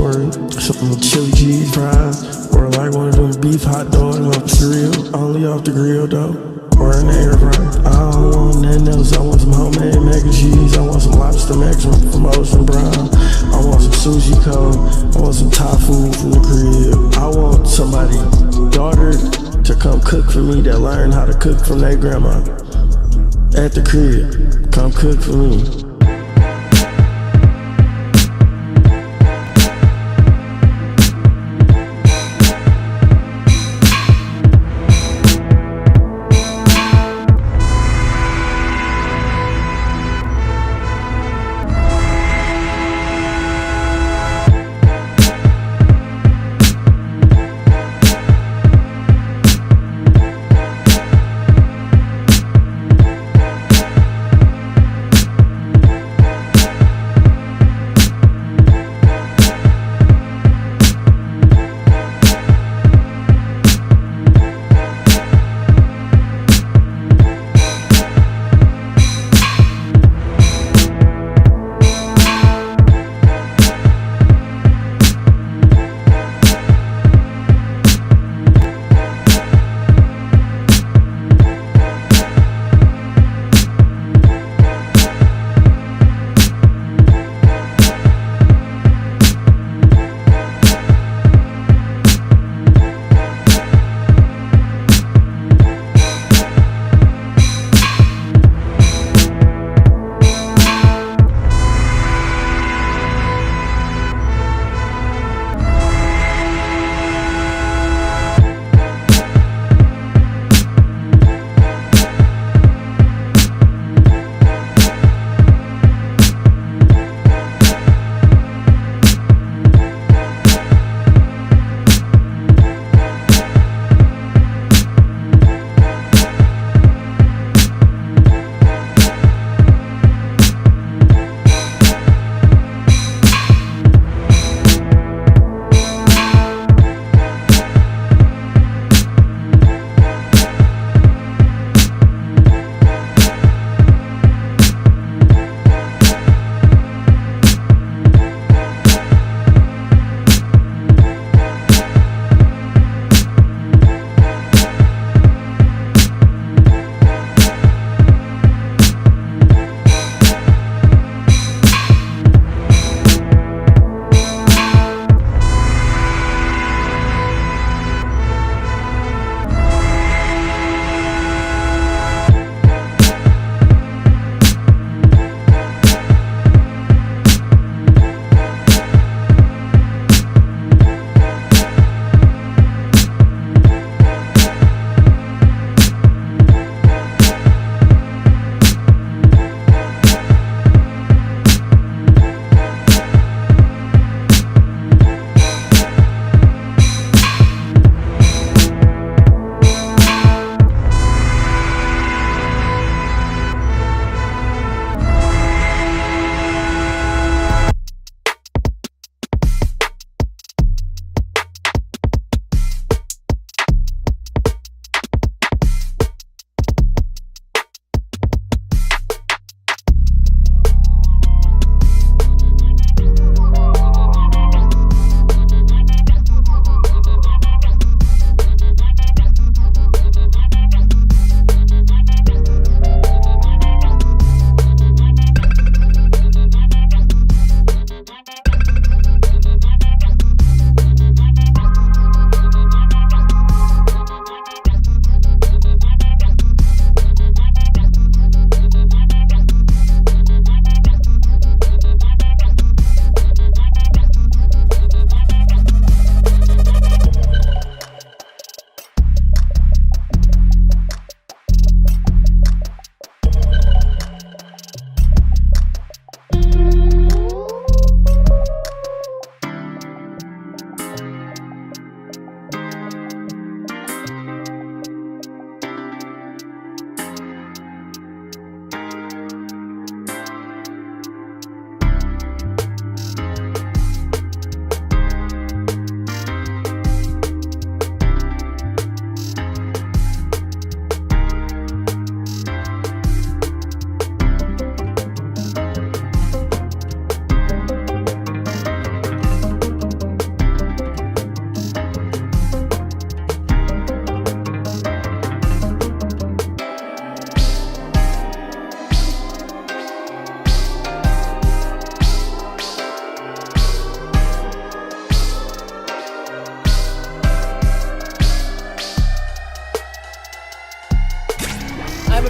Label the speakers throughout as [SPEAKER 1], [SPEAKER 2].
[SPEAKER 1] for some chili cheese fries, or like one of them beef hot dogs off the cereal, only off the grill though, or in the air fryer. I don't want nothing else. I want some homemade mac and cheese. I want some lobster mac from Ocean Brown. I want some sushi cold. I want some Thai food from the crib. I want somebody's daughter to come cook for me that learned how to cook from their grandma at the crib. Come cook for me.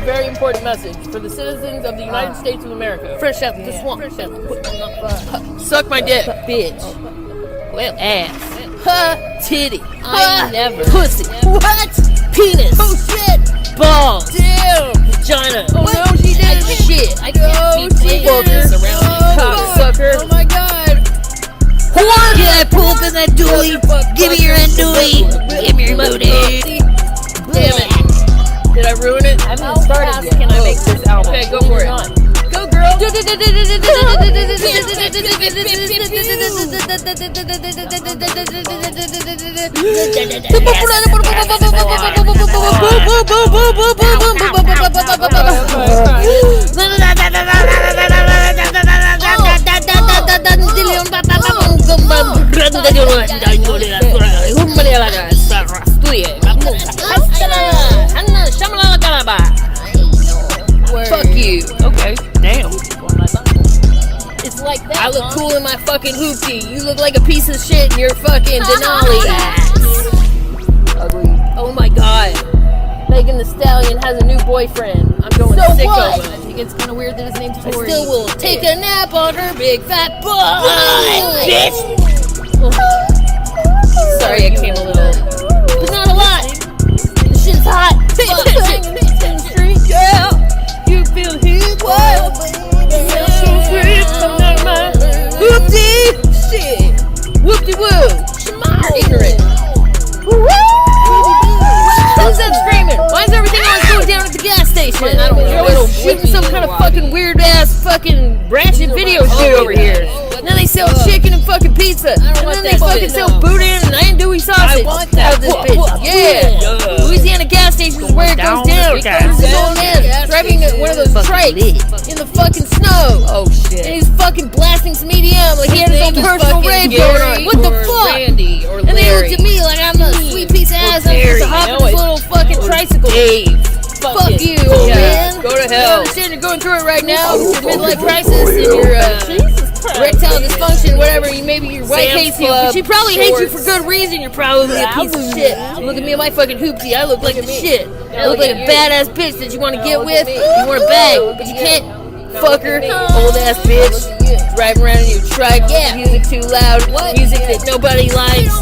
[SPEAKER 2] very important message for the citizens of the United States of America.
[SPEAKER 3] Fresh out the swamp.
[SPEAKER 2] Suck my dick.
[SPEAKER 3] Bitch.
[SPEAKER 2] Well,
[SPEAKER 3] Ass.
[SPEAKER 2] titty.
[SPEAKER 3] I never.
[SPEAKER 2] Pussy.
[SPEAKER 3] What?
[SPEAKER 2] Penis.
[SPEAKER 3] Oh shit.
[SPEAKER 2] Balls.
[SPEAKER 3] Damn.
[SPEAKER 2] Vagina.
[SPEAKER 3] Oh no, she did it.
[SPEAKER 2] Shit.
[SPEAKER 3] I can't be playing this around me.
[SPEAKER 2] Cocksucker.
[SPEAKER 3] Oh my god. Can I pull up in that dually? Give me your andouille. Give me your booty.
[SPEAKER 2] Damn it. Did I ruin it?
[SPEAKER 3] I haven't started yet.
[SPEAKER 2] Can I make this album?
[SPEAKER 3] Okay, go for it.
[SPEAKER 2] Go, girl.
[SPEAKER 3] Fuck you. Okay, damn.
[SPEAKER 2] It's like that. I look cool in my fucking hoopty. You look like a piece of shit in your fucking Denali.
[SPEAKER 3] Ugly.
[SPEAKER 2] Oh my god. Megan Thee Stallion has a new boyfriend. I'm going
[SPEAKER 3] So
[SPEAKER 2] sicko
[SPEAKER 3] what?
[SPEAKER 2] mode.
[SPEAKER 3] I think it's kind of weird that his name's
[SPEAKER 2] I
[SPEAKER 3] Tori.
[SPEAKER 2] still will take a nap on her big fat butt.
[SPEAKER 3] Bitch.
[SPEAKER 2] Sorry, I came a little, but not a lot. This shit's hot. Yeah. You feel heat? What? Whoopty! Shit! Whoopty woo! Ignorant! Who's that screaming? Why is everything always going down at the gas station?
[SPEAKER 3] I don't know.
[SPEAKER 2] You're always shooting some kind of fucking weird ass fucking ratchet video shoot over here. Then they sell chicken and fucking pizza. And then they fucking sell boudin and andouille sausage.
[SPEAKER 3] I want that.
[SPEAKER 2] Out of this bitch. Yeah! Louisiana gas station is where it goes down. It goes this old man driving one of those trikes in the fucking snow.
[SPEAKER 3] Oh shit.
[SPEAKER 2] And he's fucking blasting some EDM like he had his own personal rave going on. What the fuck?
[SPEAKER 3] Randy or
[SPEAKER 2] And they
[SPEAKER 3] Larry.
[SPEAKER 2] looked at me like I'm a sweet piece of ass. I'm supposed to hop on this little fucking tricycle.
[SPEAKER 3] Dave.
[SPEAKER 2] Fuck you, old man.
[SPEAKER 3] Go to
[SPEAKER 2] I
[SPEAKER 3] hell.
[SPEAKER 2] understand you're going through it right now. It's your midlife crisis and your erectile dysfunction, whatever. Maybe your wife
[SPEAKER 3] Sam's
[SPEAKER 2] hates you, but
[SPEAKER 3] Club
[SPEAKER 2] she probably hates you
[SPEAKER 3] shorts.
[SPEAKER 2] for good reason. You're probably a piece of shit. Look at me and my fucking hoopty. I look like the shit. I look like a badass bitch that you want to get with. You want to bag, but you can't. Fucker, old ass bitch, driving around in your trike, music too loud, music that nobody likes.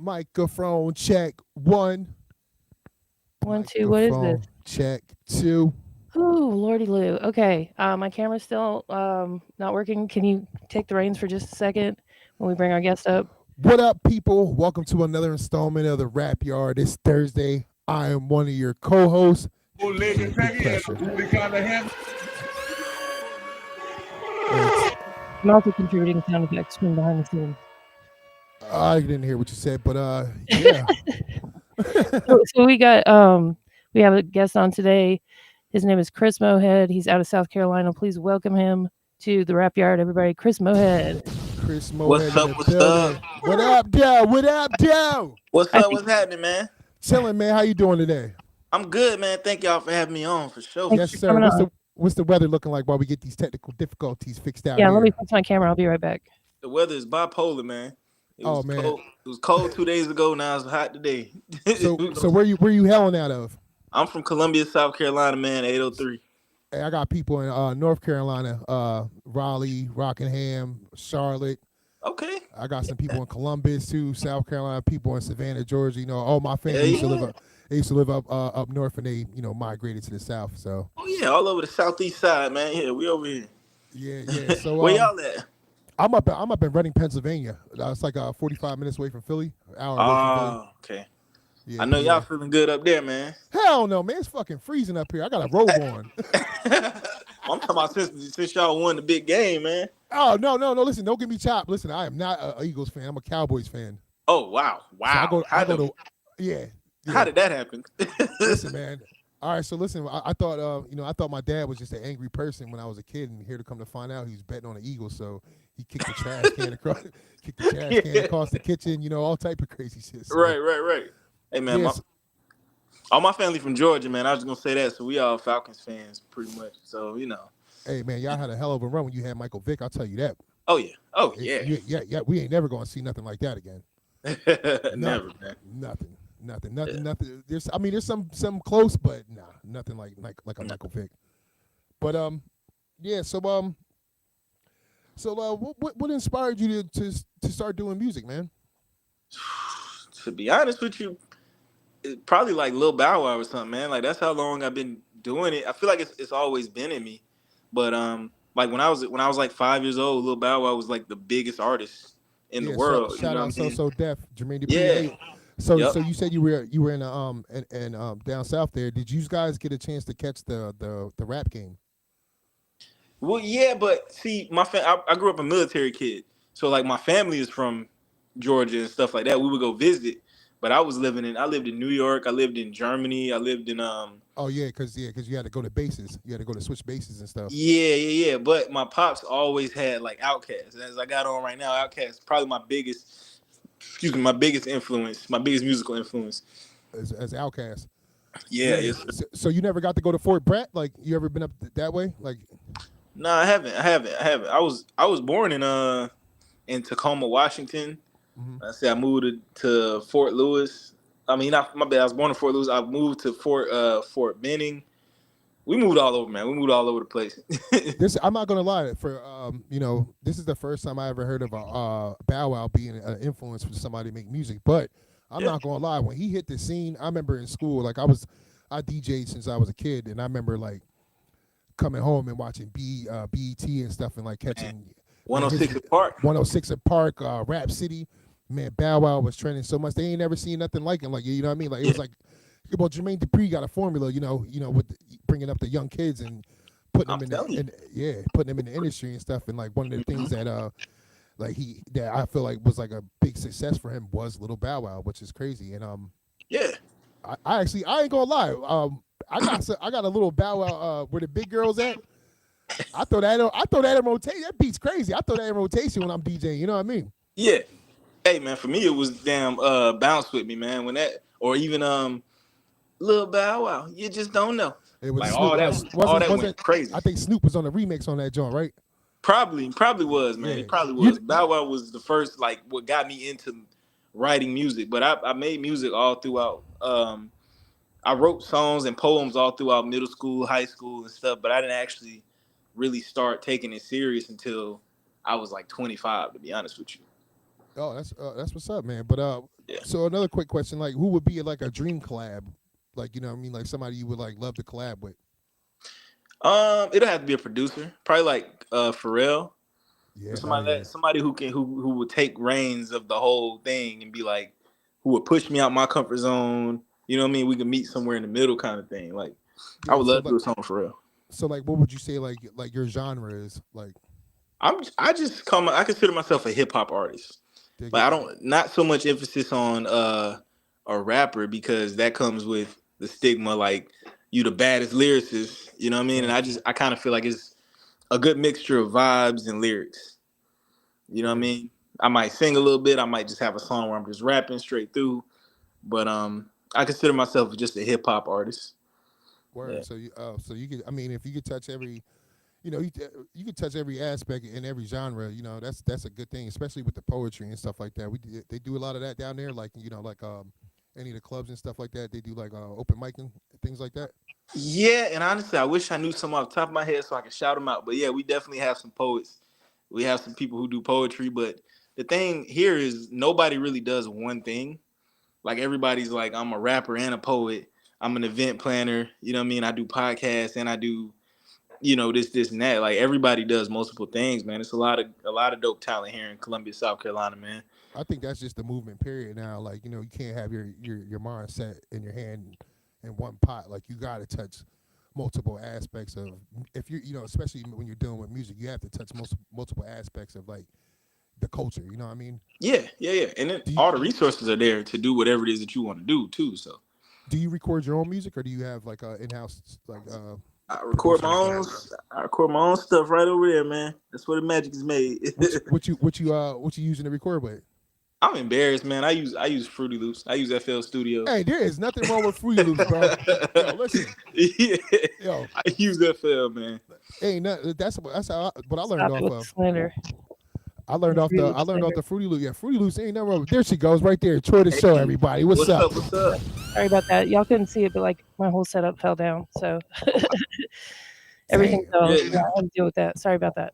[SPEAKER 4] Microphone check 1.
[SPEAKER 5] 1, 2. What is this?
[SPEAKER 4] Microphone check 2.
[SPEAKER 5] Ooh, lordy loo. Okay, my camera's still not working. Can you take the reins for just a second when we bring our guest up?
[SPEAKER 4] What up, people? Welcome to another installment of the Rap Yard. It's Thursday. I am one of your co-hosts. Big pressure.
[SPEAKER 5] I'm also contributing sound effects from behind the scenes.
[SPEAKER 4] I didn't hear what you said, but yeah.
[SPEAKER 5] So we got we have a guest on today. His name is Chris Mohead. He's out of South Carolina. Please welcome him to the Rap Yard, everybody. Chris Mohead.
[SPEAKER 4] Chris Mohead.
[SPEAKER 6] What's up? What's up?
[SPEAKER 4] What up, Joe? What up, Joe?
[SPEAKER 6] What's up? What's happening, man?
[SPEAKER 4] Chilling, man. How you doing today?
[SPEAKER 6] I'm good, man. Thank y'all for having me on for sure.
[SPEAKER 4] Yes, sir. What's the weather looking like while we get these technical difficulties fixed out?
[SPEAKER 5] Yeah,
[SPEAKER 4] here?
[SPEAKER 5] let me fix my camera. I'll be right back.
[SPEAKER 6] The weather is bipolar, man. It was
[SPEAKER 4] man.
[SPEAKER 6] cold. It was cold 2 days ago. Now it's hot today.
[SPEAKER 4] So where you hailing out of?
[SPEAKER 6] I'm from Columbia, South Carolina, man. 803.
[SPEAKER 4] Hey, I got people in North Carolina, Raleigh, Rockingham, Charlotte.
[SPEAKER 6] Okay.
[SPEAKER 4] I got some people in Columbus too, South Carolina. People in Savannah, Georgia. You know, all my
[SPEAKER 6] Yeah,
[SPEAKER 4] family used to live
[SPEAKER 6] yeah.
[SPEAKER 4] up. They used to live up north, and they migrated to the south. So
[SPEAKER 6] Oh yeah, all over the southeast side, man. Yeah, we over here.
[SPEAKER 4] yeah. So
[SPEAKER 6] Where y'all at?
[SPEAKER 4] I'm up in Reading, Pennsylvania. It's like 45 minutes away from Philly, an hour away from Philly.
[SPEAKER 6] Oh, okay.
[SPEAKER 4] Yeah,
[SPEAKER 6] I know y'all
[SPEAKER 4] yeah.
[SPEAKER 6] feeling good up there, man.
[SPEAKER 4] Hell no, man. It's fucking freezing up here. I got a robe on.
[SPEAKER 6] I'm talking about since y'all won the big game, man.
[SPEAKER 4] Oh no. Listen, don't get me chopped. Listen, I am not a Eagles fan. I'm a Cowboys fan.
[SPEAKER 6] Oh wow,
[SPEAKER 4] So I
[SPEAKER 6] wow.
[SPEAKER 4] go. I go to. Yeah.
[SPEAKER 6] How did that happen?
[SPEAKER 4] Listen, man. All right, so listen. I thought, I thought my dad was just an angry person when I was a kid, and here to come to find out, he was betting on the Eagles. So he kicked the trash can across, across the kitchen. All type of crazy shit. So,
[SPEAKER 6] Right. Hey man,
[SPEAKER 4] yes.
[SPEAKER 6] all my family from Georgia, man. I was just gonna say that. So we all Falcons fans, pretty much. So
[SPEAKER 4] Hey man, y'all had a hell of a run when you had Michael Vick. I'll tell you that.
[SPEAKER 6] Oh yeah.
[SPEAKER 4] Yeah. We ain't never gonna see nothing like that again.
[SPEAKER 6] Never, man.
[SPEAKER 4] Nothing. There's some close, but nah, nothing like a Michael Vick. But yeah. So what inspired you to start doing music, man?
[SPEAKER 6] To be honest with you, it probably like Lil Bow Wow or something, man. Like that's how long I've been doing it. I feel like it's always been in me. But like when I was like 5 years old, Lil Bow Wow was like the biggest artist in the world.
[SPEAKER 4] Shout out So Def, Jermaine Dupri.
[SPEAKER 6] Yeah.
[SPEAKER 4] Hey, so
[SPEAKER 6] Yep.
[SPEAKER 4] so you said you were in down south there. Did you guys get a chance to catch the rap game?
[SPEAKER 6] Well, yeah, but see, I grew up a military kid, so like my family is from Georgia and stuff like that. We would go visit, but I lived in New York, I lived in Germany, I lived in
[SPEAKER 4] Oh yeah, because you had to go to bases. You had to go to switch bases and stuff.
[SPEAKER 6] yeah. But my pops always had like Outkast. As I got on right now, Outkast probably my biggest influence, my biggest musical influence.
[SPEAKER 4] As Outcast.
[SPEAKER 6] Yeah,
[SPEAKER 4] Yeah.
[SPEAKER 6] yes.
[SPEAKER 4] So you never got to go to Fort Brett? Like you ever been up that way? Like
[SPEAKER 6] No, I haven't. I was born in Tacoma, Washington. I said I moved to Fort Lewis. I mean, my bad. I was born in Fort Lewis. I moved to Fort Benning. We moved all over, man. We moved all over the place.
[SPEAKER 4] I'm not gonna lie. For this is the first time I ever heard of a Bow Wow being an influence for somebody to make music. But I'm not gonna lie. When he hit the scene, I remember in school, like I DJ'd since I was a kid, and I remember like coming home and watching BET and stuff, and like catching
[SPEAKER 6] 106 at Park.
[SPEAKER 4] 106 at Park, Rap City. Man, Bow Wow was trending so much. They ain't never seen nothing like him. Like you know what I mean? Like it was like, well, Jermaine Dupri got a formula. With bringing up the young kids and putting them putting them in the industry and stuff. And like one of the things that that I feel like was like a big success for him was Little Bow Wow, which is crazy. And
[SPEAKER 6] Yeah.
[SPEAKER 4] I ain't gonna lie. I got a little Bow Wow where the big girls at. I throw that in rotation. That beat's crazy. I throw that in rotation when I'm DJing. You know what I mean?
[SPEAKER 6] Yeah. Hey, man, for me, it was damn Bounce With Me, man. When that, or even Lil Bow Wow, you just don't know.
[SPEAKER 4] It was
[SPEAKER 6] like
[SPEAKER 4] Snoop.
[SPEAKER 6] all that went crazy.
[SPEAKER 4] I think Snoop was on the remix on that joint, right?
[SPEAKER 6] Probably was, man.
[SPEAKER 4] Yeah.
[SPEAKER 6] He probably was. Bow Wow was the first, like, what got me into writing music. But I made music all throughout. I wrote songs and poems all throughout middle school, high school, and stuff. But I didn't actually really start taking it serious until I was like 25, to be honest with you.
[SPEAKER 4] Oh, that's what's up, man. But
[SPEAKER 6] Yeah.
[SPEAKER 4] So another quick question, like, who would be like a dream collab? Like, you know what I mean? Like somebody you would like love to collab with.
[SPEAKER 6] It'll have to be a producer, probably like Pharrell.
[SPEAKER 4] Yeah,
[SPEAKER 6] Somebody who would take reins of the whole thing and be like, who would push me out my comfort zone. You know what I mean? We can meet somewhere in the middle, kind of thing. Like, I would love to do a song for real.
[SPEAKER 4] So, like, what would you say like your genre is like?
[SPEAKER 6] I consider myself a hip hop artist. But I don't, not so much emphasis on a rapper, because that comes with the stigma, like you the baddest lyricist, you know what I mean? And I kind of feel like it's a good mixture of vibes and lyrics. You know what I mean? I might sing a little bit, I might just have a song where I'm just rapping straight through. But I consider myself just a hip hop artist.
[SPEAKER 4] Word. Yeah. So you could, I mean, if you could touch every, you could touch every aspect in every genre. That's a good thing, especially with the poetry and stuff like that. They do a lot of that down there, like any of the clubs and stuff like that? They do like open mic and things like that.
[SPEAKER 6] Yeah, and honestly, I wish I knew some off the top of my head so I could shout them out. But yeah, we definitely have some poets. We have some people who do poetry. But the thing here is nobody really does one thing. Like everybody's like, I'm a rapper and a poet. I'm an event planner. You know what I mean? I do podcasts and I do, this and that. Like everybody does multiple things, man. It's a lot of dope talent here in Columbia, South Carolina, man.
[SPEAKER 4] I think that's just the movement period now. Like, you can't have your mindset in your hand in one pot. Like, you got to touch multiple aspects of, if especially when you're dealing with music, you have to touch multiple aspects of like the culture. You know what I mean?
[SPEAKER 6] Yeah. And then all the resources are there to do whatever it is that you want to do too. So
[SPEAKER 4] do you record your own music, or do you have like in-house like
[SPEAKER 6] I record my own. I record my own stuff right over there, man. That's where the magic is made.
[SPEAKER 4] what you using to record with?
[SPEAKER 6] I'm embarrassed, man. I use Fruity Loops. I use FL Studios.
[SPEAKER 4] Hey, there is nothing wrong with Fruity Loops, bro. Yo, listen.
[SPEAKER 6] Yeah.
[SPEAKER 4] Yo,
[SPEAKER 6] I use FL, man.
[SPEAKER 4] Hey, that's how what I learned off of.
[SPEAKER 5] Slander.
[SPEAKER 4] I learned off the Fruity Loops. Yeah, Fruity Loops ain't nothing wrong. There she goes, right there. Troy the show, everybody. What's up?
[SPEAKER 6] What's up?
[SPEAKER 5] Sorry about that. Y'all couldn't see it, but like my whole setup fell down, so everything fell. Yeah, I had to deal with that. Sorry about that.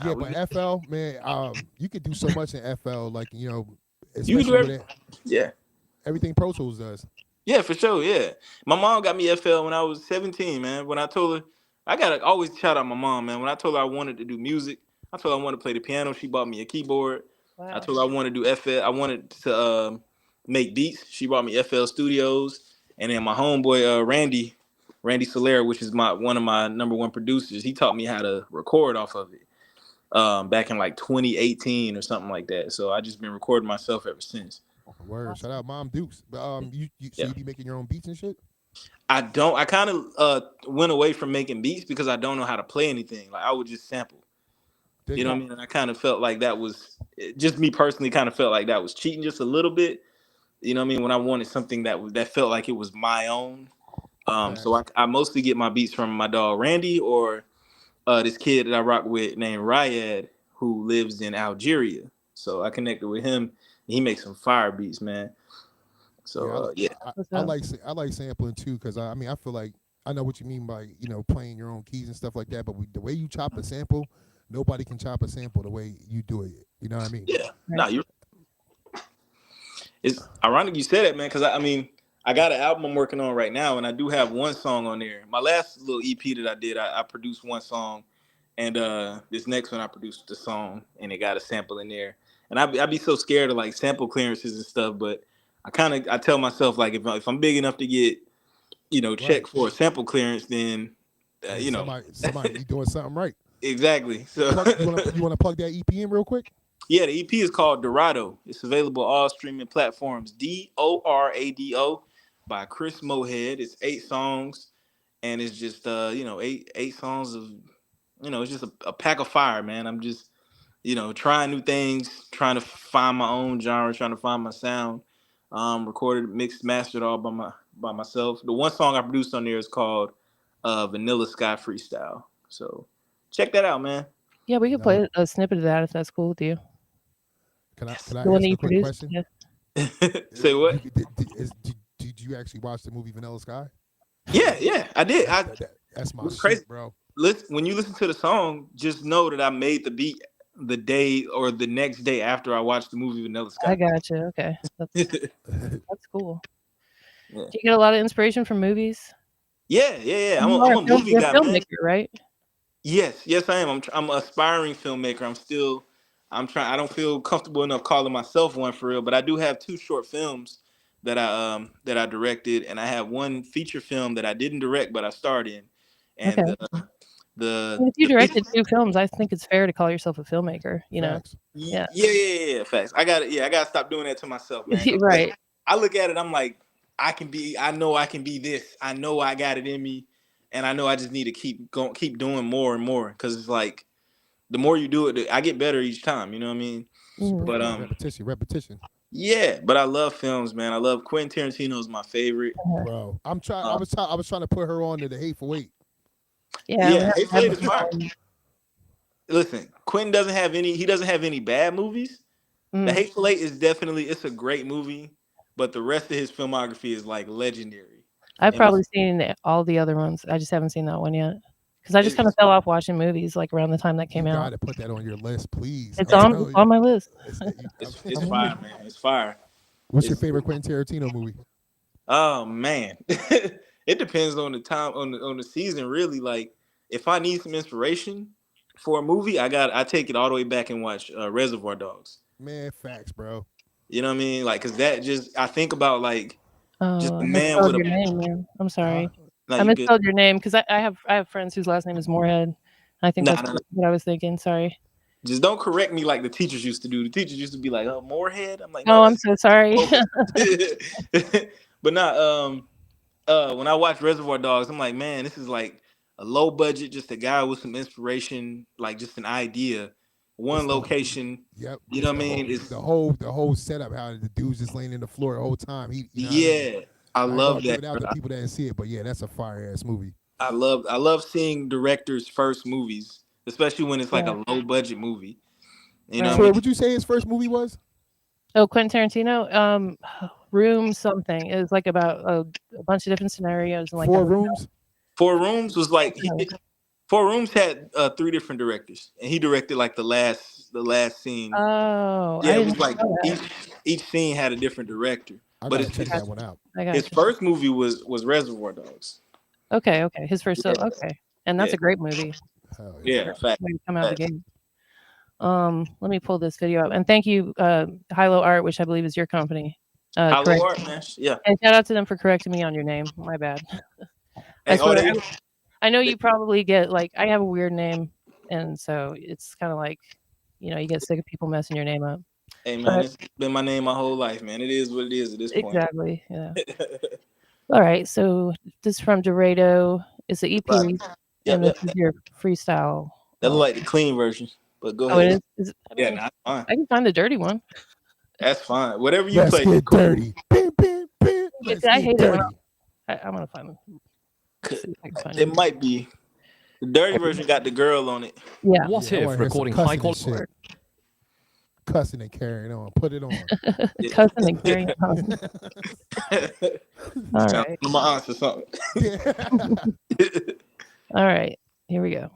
[SPEAKER 4] Yeah, but FL, man, you could do so much in FL, like
[SPEAKER 6] you can do everything. Yeah,
[SPEAKER 4] everything Pro Tools does.
[SPEAKER 6] Yeah, for sure. Yeah, my mom got me FL when I was 17, man. When I told her, I gotta always shout out my mom, man. When I told her I wanted to do music, I told her I wanted to play the piano. She bought me a keyboard. Wow. I told her I wanted to do FL. I wanted to make beats. She bought me FL Studios, and then my homeboy Randy Solera, which is one of my number one producers, he taught me how to record off of it. Back in like 2018 or something like that. So I just been recording myself ever since.
[SPEAKER 4] Word. Shout out Mom Dukes. So you be making your own beats and shit?
[SPEAKER 6] I don't. I kind of went away from making beats because I don't know how to play anything. Like I would just sample. You know what I mean? And I kind of felt like that was just me personally. Kind of felt like that was cheating just a little bit. You know what I mean? When I wanted something that felt like it was my own. So I mostly get my beats from my dog Randy or this kid that I rock with named Ryad, who lives in Algeria. So I connected with him. And he makes some fire beats, man. So yeah,
[SPEAKER 4] I like sampling too, because I feel like I know what you mean by playing your own keys and stuff like that. But the way you chop a sample, nobody can chop a sample the way you do it. You know what I mean?
[SPEAKER 6] Yeah. Nah, it's ironic you said that, man, because I got an album I'm working on right now, and I do have one song on there. My last little EP that I did, I produced one song, and this next one I produced the song, and it got a sample in there. And I'd be so scared of like sample clearances and stuff, but I tell myself like if I'm big enough to get checked for a sample clearance, then
[SPEAKER 4] somebody be doing something right.
[SPEAKER 6] Exactly. So
[SPEAKER 4] you want to plug that EP in real quick?
[SPEAKER 6] Yeah, the EP is called Dorado. It's available all streaming platforms. DORADO by Chris Mohead. It's 8 songs, and it's just 8 songs of it's just a pack of fire, man. I'm just trying new things, trying to find my own genre, trying to find my sound. Recorded, mixed, mastered all by myself. The one song I produced on there is called Vanilla Sky Freestyle. So check that out, man.
[SPEAKER 5] Yeah, we could play a snippet of that if that's cool with you.
[SPEAKER 4] Can I ask a quick question?
[SPEAKER 6] Yeah. Say what?
[SPEAKER 4] Did you actually watch the movie Vanilla Sky?
[SPEAKER 6] Yeah, I did.
[SPEAKER 4] That's my
[SPEAKER 6] crazy,
[SPEAKER 4] shit, bro.
[SPEAKER 6] When you listen to the song, just know that I made the beat the day or the next day after I watched the movie Vanilla Sky.
[SPEAKER 5] I got you. Okay, that's cool. Yeah. Do you get a lot of inspiration from movies?
[SPEAKER 6] Yeah. I'm a movie guy,
[SPEAKER 5] filmmaker, right?
[SPEAKER 6] Yes, I am. I'm an aspiring filmmaker. I'm trying. I don't feel comfortable enough calling myself one for real, but I do have 2 short films that I directed, and I have one feature film that I didn't direct but I starred in. And
[SPEAKER 5] okay. If you directed 2 films, I think it's fair to call yourself a filmmaker.
[SPEAKER 4] Facts.
[SPEAKER 6] Yeah. Facts. I gotta stop doing that to myself, man.
[SPEAKER 5] Right.
[SPEAKER 6] I look at it. I'm like, I know I can be this. I know I got it in me, and I know I just need to keep doing more and more, because it's like the more you do it, I get better each time. You know what I mean?
[SPEAKER 5] Mm-hmm.
[SPEAKER 6] But
[SPEAKER 4] repetition.
[SPEAKER 6] Yeah, but I love films, man. I love Quentin Tarantino is my favorite.
[SPEAKER 4] Bro, I'm trying. I was trying to put her on to the Hateful Eight.
[SPEAKER 5] Yeah,
[SPEAKER 6] Hateful Eight is fine. Listen, Quentin doesn't have any bad movies. The Hateful Eight is definitely, it's a great movie, but the rest of his filmography is like legendary.
[SPEAKER 5] I've
[SPEAKER 6] And
[SPEAKER 5] probably seen all the other ones. I just haven't seen that one yet because I just kind of fell off watching movies like around the time that came
[SPEAKER 4] You
[SPEAKER 5] out.
[SPEAKER 4] gotta put that on your list, please.
[SPEAKER 5] It's on my list.
[SPEAKER 6] It's fire, man. It's fire.
[SPEAKER 4] What's your favorite Quentin Tarantino movie?
[SPEAKER 6] Oh man, it depends on the time on the season. Really, like if I need some inspiration for a movie, I take it all the way back and watch Reservoir Dogs.
[SPEAKER 4] Man, facts, bro.
[SPEAKER 6] You know what I mean? Like, cause that just I think about like just
[SPEAKER 5] Oh,
[SPEAKER 6] a
[SPEAKER 5] I
[SPEAKER 6] man
[SPEAKER 5] misspelled
[SPEAKER 6] with
[SPEAKER 5] your
[SPEAKER 6] a.
[SPEAKER 5] name, man. I'm sorry.
[SPEAKER 6] No,
[SPEAKER 5] I
[SPEAKER 6] you good.
[SPEAKER 5] misspelled your name because I have friends whose last name is Morehead. I think that's
[SPEAKER 6] Nah.
[SPEAKER 5] what I was thinking. Sorry.
[SPEAKER 6] Just don't correct me like the teachers used to do. The teachers used to be like, "Oh, Moorhead." I'm like,
[SPEAKER 5] "No, I'm so sorry."
[SPEAKER 6] But not when I watch Reservoir Dogs, I'm like, man, this is like a low budget, just a guy with some inspiration, like just an idea, one location.
[SPEAKER 4] Yep.
[SPEAKER 6] You know what I mean? It's
[SPEAKER 4] the whole setup, how the dude's just laying in the floor the whole time.
[SPEAKER 6] I love that.
[SPEAKER 4] Give it out to people that didn't see it, but yeah, that's a fire ass movie.
[SPEAKER 6] I love seeing directors' first movies, especially when it's like a low budget movie. You know,
[SPEAKER 4] so what would you say his first movie was?
[SPEAKER 5] Oh, Quentin Tarantino, Room something. It was like about a bunch of different scenarios. And like
[SPEAKER 4] Four Rooms.
[SPEAKER 6] Four Rooms was like 4 Rooms had 3 different directors, and he directed like the last scene.
[SPEAKER 5] Oh,
[SPEAKER 6] yeah, it was like each scene had a different director.
[SPEAKER 4] But check that one out.
[SPEAKER 6] His first movie was Reservoir Dogs.
[SPEAKER 5] Okay, his first. Okay, and that's a great movie.
[SPEAKER 6] Yeah, fact.
[SPEAKER 5] Come out of the game. Let me pull this video up, and thank you, Hilo Art, which I believe is your company.
[SPEAKER 6] Hilo Art, man. Yeah.
[SPEAKER 5] And shout out to them for correcting me on your name. My bad. I know you probably get like I have a weird name, and so it's kind of like, you get sick of people messing your name up.
[SPEAKER 6] Hey man, it's been my name my whole life, man. It is what it is at this point.
[SPEAKER 5] Exactly. Yeah. All right. So this is from Dorado. It's the EP, and this is your freestyle.
[SPEAKER 6] That look like the clean version, but go ahead.
[SPEAKER 5] It is?
[SPEAKER 6] Yeah, that's fine.
[SPEAKER 5] I can find the dirty one.
[SPEAKER 6] That's fine. Whatever you play.
[SPEAKER 4] Get dirty.
[SPEAKER 5] I hate it. I'm gonna find them.
[SPEAKER 6] It might be the dirty version. Got the girl on it.
[SPEAKER 5] Yeah.
[SPEAKER 7] What if recording high quality?
[SPEAKER 4] Cussing and carrying on. Put it on.
[SPEAKER 5] Cussing and carrying on. All right.
[SPEAKER 6] My aunt or something.
[SPEAKER 5] All right. Here we go.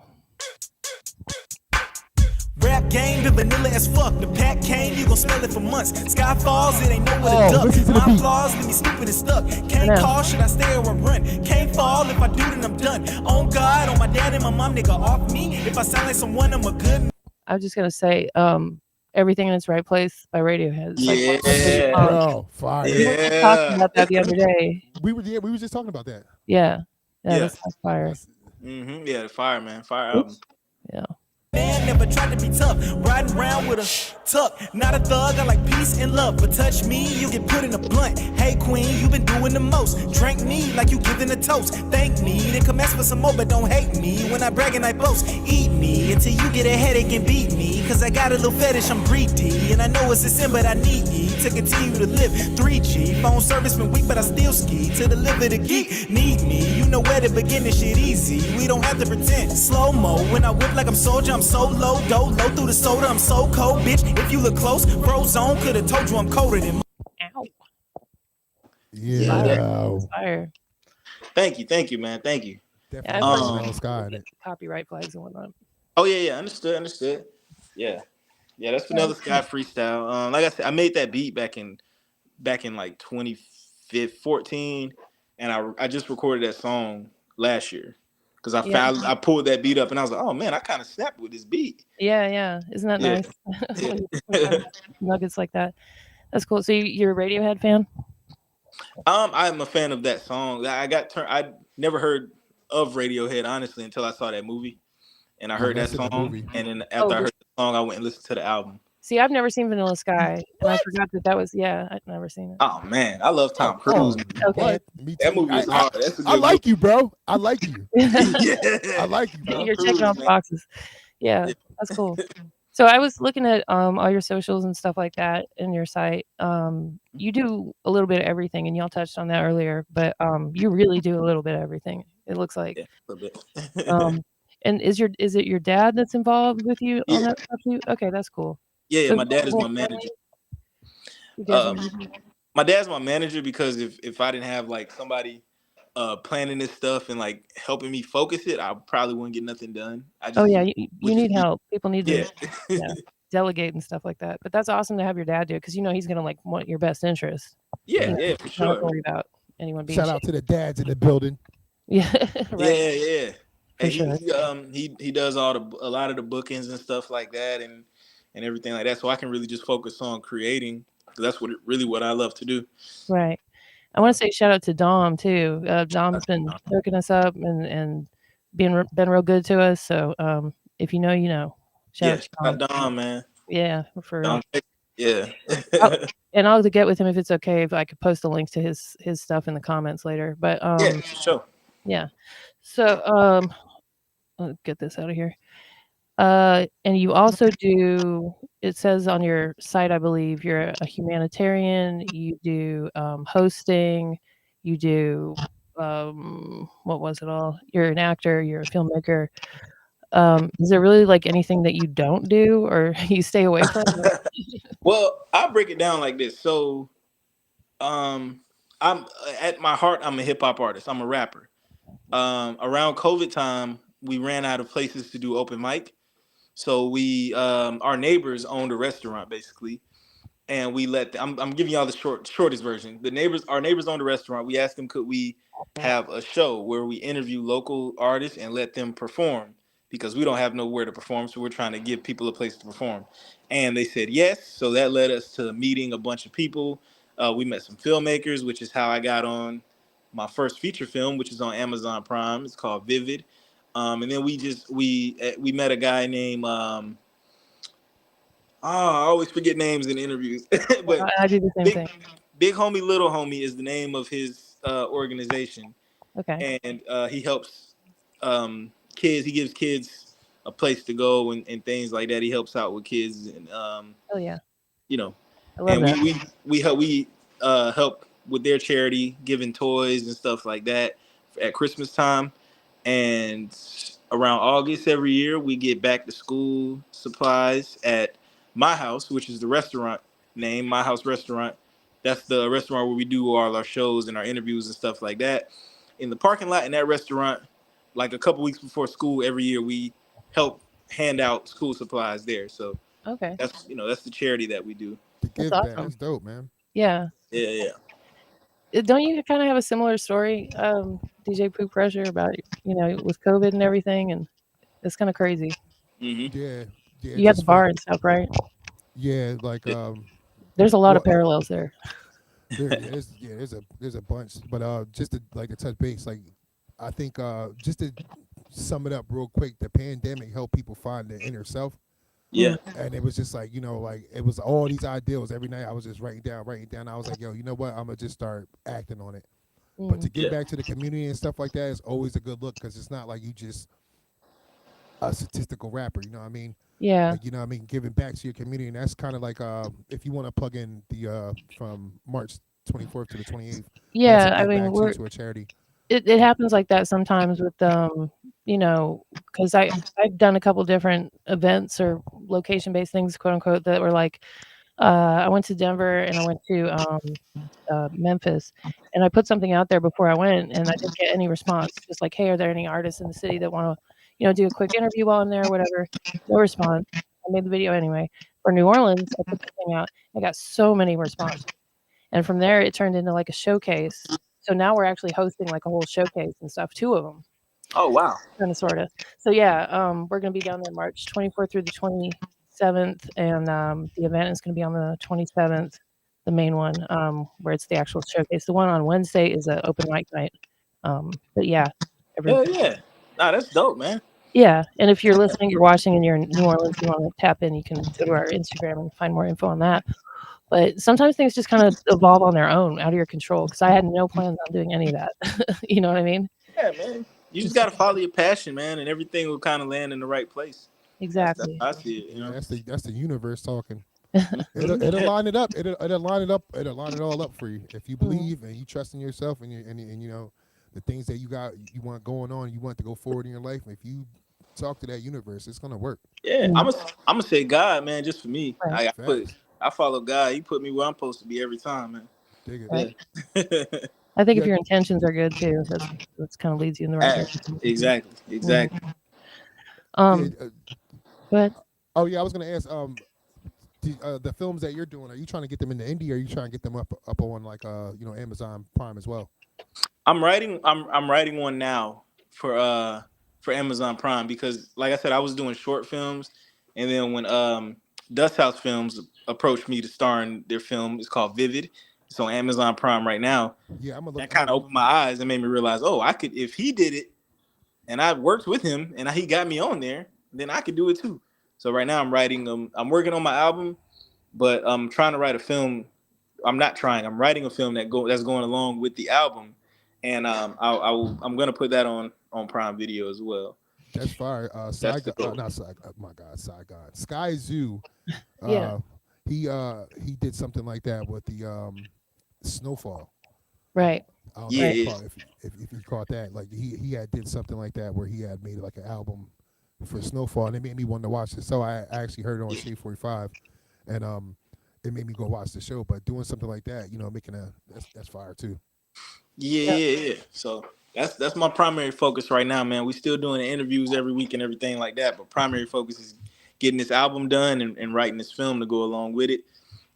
[SPEAKER 8] Rap game, the vanilla as fuck. The pack came, you gon' smell it for months. Sky falls, it ain't nowhere to duck. My flaws leave me stupid and stuck. Can't call, should I stay or run? Can't fall, if I do then I'm done. On God, on my dad and my mom, nigga, off me. If I sound like someone, I'm a good.
[SPEAKER 5] I was just gonna say, Everything in Its Right Place by Radiohead.
[SPEAKER 4] Fire.
[SPEAKER 5] We were talking about that the other day.
[SPEAKER 4] We were just talking about that.
[SPEAKER 5] Yeah. That's fire.
[SPEAKER 6] Yeah, the fire, man. Fire album.
[SPEAKER 5] Yeah.
[SPEAKER 8] Man never tried to be tough, riding around with a tuck. Not a thug, I like peace and love. But touch me, you get put in a blunt. Hey queen, you been doing the most. Drink me like you giving a toast. Thank me, then come ask for some more, but don't hate me. When I brag and I boast, eat me until you get a headache and beat me. Cause I got a little fetish, I'm greedy. And I know it's a sin, but I need ye to continue to live. 3G, phone service been weak, but I still ski. To deliver the geek, need me. You know where to begin, this shit easy. We don't have to pretend. Slow-mo, when I whip like I'm soldier, I'm so low through the soda, I'm so cold, bitch. If you look close, Frozone could've told you I'm colder than.
[SPEAKER 5] Ow.
[SPEAKER 4] Yeah.
[SPEAKER 5] Fire.
[SPEAKER 6] Thank you, man. Thank you.
[SPEAKER 5] Copyright flags and whatnot.
[SPEAKER 6] Oh yeah, understood. Yeah, that's another Sky freestyle. Like I said, I made that beat back in like 2014, and I just recorded that song last year. Because I pulled that beat up and I was like, oh man, I kind of snapped with this beat.
[SPEAKER 5] Yeah. Isn't that nice? Nuggets like that. That's cool. So you're a Radiohead fan?
[SPEAKER 6] I'm a fan of that song. I never heard of Radiohead, honestly, until I saw that movie. And I heard that song. And then after I heard the song, I went and listened to the album.
[SPEAKER 5] See, I've never seen Vanilla Sky, and I forgot that was. I've never seen it.
[SPEAKER 6] Oh man, I love Tom Cruise.
[SPEAKER 5] Okay,
[SPEAKER 6] that movie is hard.
[SPEAKER 4] I like you, bro. I like you. I like you, bro.
[SPEAKER 5] You're checking off boxes. Yeah, that's cool. So I was looking at all your socials and stuff like that in your site. You do a little bit of everything, and y'all touched on that earlier. But you really do a little bit of everything. It looks like.
[SPEAKER 6] Yeah, a little bit.
[SPEAKER 5] And is it your dad that's involved with you on that stuff too? Okay, that's cool.
[SPEAKER 6] Yeah, my dad is my manager. My dad's my manager because if I didn't have like somebody planning this stuff and like helping me focus it, I probably wouldn't get nothing done. I
[SPEAKER 5] Oh
[SPEAKER 6] just
[SPEAKER 5] yeah,
[SPEAKER 6] would
[SPEAKER 5] you
[SPEAKER 6] just
[SPEAKER 5] need
[SPEAKER 6] be
[SPEAKER 5] help. People need
[SPEAKER 6] yeah.
[SPEAKER 5] to delegate and stuff like that. But that's awesome to have your dad do it because he's gonna like want your best interest.
[SPEAKER 6] Yeah, yeah, for
[SPEAKER 5] You don't have to
[SPEAKER 6] sure.
[SPEAKER 5] worry about anyone being
[SPEAKER 4] Shout out to the dads in the building.
[SPEAKER 5] Yeah, right.
[SPEAKER 6] Yeah, yeah.
[SPEAKER 5] For
[SPEAKER 6] And
[SPEAKER 5] sure.
[SPEAKER 6] he does a lot of the bookings and stuff like that and everything like that. So I can really just focus on creating because that's what I love to do.
[SPEAKER 5] Right. I want to say shout out to Dom too. Dom's been hooking us up and been real good to us. So if you know, you know. Shout out to Dom.
[SPEAKER 6] Dom, man.
[SPEAKER 5] Yeah, for real.
[SPEAKER 6] Yeah.
[SPEAKER 5] And I'll get with him if it's okay if I could post a link to his stuff in the comments later. But
[SPEAKER 6] yeah, for sure.
[SPEAKER 5] Yeah. So I'll get this out of here. And you also do, it says on your site, I believe you're a humanitarian, you do hosting, you do what was it all? You're an actor, you're a filmmaker. Is there really like anything that you don't do or you stay away from?
[SPEAKER 6] Well, I'll break it down like this. So I'm at my heart, I'm a hip hop artist. I'm a rapper. Around COVID time, we ran out of places to do open mic. So we our neighbors owned a restaurant basically. And we let them, I'm giving y'all the shortest version. Our neighbors owned a restaurant. We asked them, could we have a show where we interview local artists and let them perform because we don't have nowhere to perform. So we're trying to give people a place to perform. And they said yes. So that led us to meeting a bunch of people. We met some filmmakers, which is how I got on my first feature film, which is on Amazon Prime. It's called Vivid. And then we met a guy named I always forget names in interviews. But
[SPEAKER 5] I do the same thing.
[SPEAKER 6] Big Homie, Little Homie is the name of his organization.
[SPEAKER 5] Okay.
[SPEAKER 6] And he helps kids. He gives kids a place to go and things like that. He helps out with kids and
[SPEAKER 5] Oh yeah.
[SPEAKER 6] you know.
[SPEAKER 5] I love
[SPEAKER 6] And
[SPEAKER 5] that.
[SPEAKER 6] we help with their charity, giving toys and stuff like that at Christmas time. And around August every year, we get back to school supplies at My House, which is the restaurant name, My House Restaurant. That's the restaurant where we do all our shows and our interviews and stuff like that. In the parking lot in that restaurant, like a couple weeks before school every year, we help hand out school supplies there. So
[SPEAKER 5] okay,
[SPEAKER 6] that's that's the charity that we do.
[SPEAKER 4] The give
[SPEAKER 5] That's
[SPEAKER 4] back.
[SPEAKER 5] awesome.
[SPEAKER 4] That's dope, man.
[SPEAKER 5] Yeah.
[SPEAKER 6] Yeah.
[SPEAKER 5] Don't you kind of have a similar story, DJ Poop Pressure, about with COVID and everything, and it's kind of crazy.
[SPEAKER 6] Mm-hmm.
[SPEAKER 4] Yeah.
[SPEAKER 5] You have the bar and stuff, right?
[SPEAKER 4] Yeah, like
[SPEAKER 5] There's a lot of parallels there.
[SPEAKER 4] There's a bunch, but just to touch base, like I think just to sum it up real quick, the pandemic helped people find their inner self.
[SPEAKER 6] Yeah.
[SPEAKER 4] And it was just like, like it was all these ideals. Every night I was just writing down. I was like, yo, you know what? I'm going to just start acting on it. But to get back to the community and stuff like that is always a good look because it's not like you just a statistical rapper, you know what I mean?
[SPEAKER 5] Yeah.
[SPEAKER 4] Like, you know what I mean? Giving back to your community. And that's kind of like if you want to plug in the from March 24th to the 28th.
[SPEAKER 5] Yeah, I mean,
[SPEAKER 4] we're to a charity.
[SPEAKER 5] It happens like that sometimes with because I've done a couple different events or location based things, quote unquote, that were like I went to Denver and I went to Memphis, and I put something out there before I went, and I didn't get any response. Just like, hey, are there any artists in the city that want to do a quick interview while I'm there, or whatever? No response. I made the video anyway. For New Orleans, I put something out. I got so many responses, and from there it turned into like a showcase. So now we're actually hosting like a whole showcase and stuff, 2 of them.
[SPEAKER 6] Oh, wow.
[SPEAKER 5] Kind of, sort of. So yeah, we're going to be down there March 24th through the 27th, and the event is going to be on the 27th, the main one, where it's the actual showcase. The one on Wednesday is an open mic night. But yeah.
[SPEAKER 6] Yeah. Nah, that's dope, man.
[SPEAKER 5] Yeah, and if you're listening, you're watching, and you're in New Orleans, you want to tap in, you can go to our Instagram and find more info on that. But sometimes things just kind of evolve on their own, out of your control, because I had no plans on doing any of that. You know what I mean?
[SPEAKER 6] Yeah, man. You just got to follow your passion, man, and everything will kind of land in the right place.
[SPEAKER 5] Exactly.
[SPEAKER 6] That's how I see it. You know?
[SPEAKER 4] That's the universe talking. It'll line it up. It'll line it up. It'll line it all up for you if you believe and you trust in yourself and the things that you want going on. You want to go forward in your life. If you talk to that universe, it's gonna work.
[SPEAKER 6] Yeah, I'm gonna say God, man. Just for me, I follow God. He put me where I'm supposed to be every time, man.
[SPEAKER 4] Dig it.
[SPEAKER 5] Right.
[SPEAKER 6] Yeah.
[SPEAKER 5] I think if
[SPEAKER 4] Yeah.
[SPEAKER 5] your intentions are good too, that's kind of leads you in the right direction.
[SPEAKER 6] Exactly.
[SPEAKER 4] Yeah.
[SPEAKER 5] But
[SPEAKER 4] Oh yeah, I was gonna ask. The films that you're doing, are you trying to get them into indie, or are you trying to get them up on like Amazon Prime as well?
[SPEAKER 6] I'm writing one now for Amazon Prime because like I said, I was doing short films, and then when Dust House Films approached me to star in their film, it's called Vivid. It's on Amazon Prime right now.
[SPEAKER 4] Yeah, I'm gonna
[SPEAKER 6] That
[SPEAKER 4] look.
[SPEAKER 6] kind of opened my eyes and made me realize, oh, I could, if he did it and I worked with him and he got me on there, then I could do it too. So right now I'm working on my album, but I'm trying to write a film. I'm not trying. I'm writing a film that's going along with the album, and I'm gonna put that on Prime Video as well.
[SPEAKER 4] That's fire.
[SPEAKER 6] That's the goal.
[SPEAKER 4] Not Saigon. Oh my God, Saigon. Sky Zoo.
[SPEAKER 5] Yeah.
[SPEAKER 4] He did something like that with the Snowfall.
[SPEAKER 5] right.
[SPEAKER 4] I don't
[SPEAKER 6] Yeah.
[SPEAKER 4] know if you caught that. Like he had did something like that where he had made like an album for Snowfall, and it made me want to watch it. So I actually heard it on Shade 45, and it made me go watch the show. But doing something like that, making that's fire too.
[SPEAKER 6] Yeah. So that's my primary focus right now, man. We still doing the interviews every week and everything like that, but primary focus is getting this album done and writing this film to go along with it,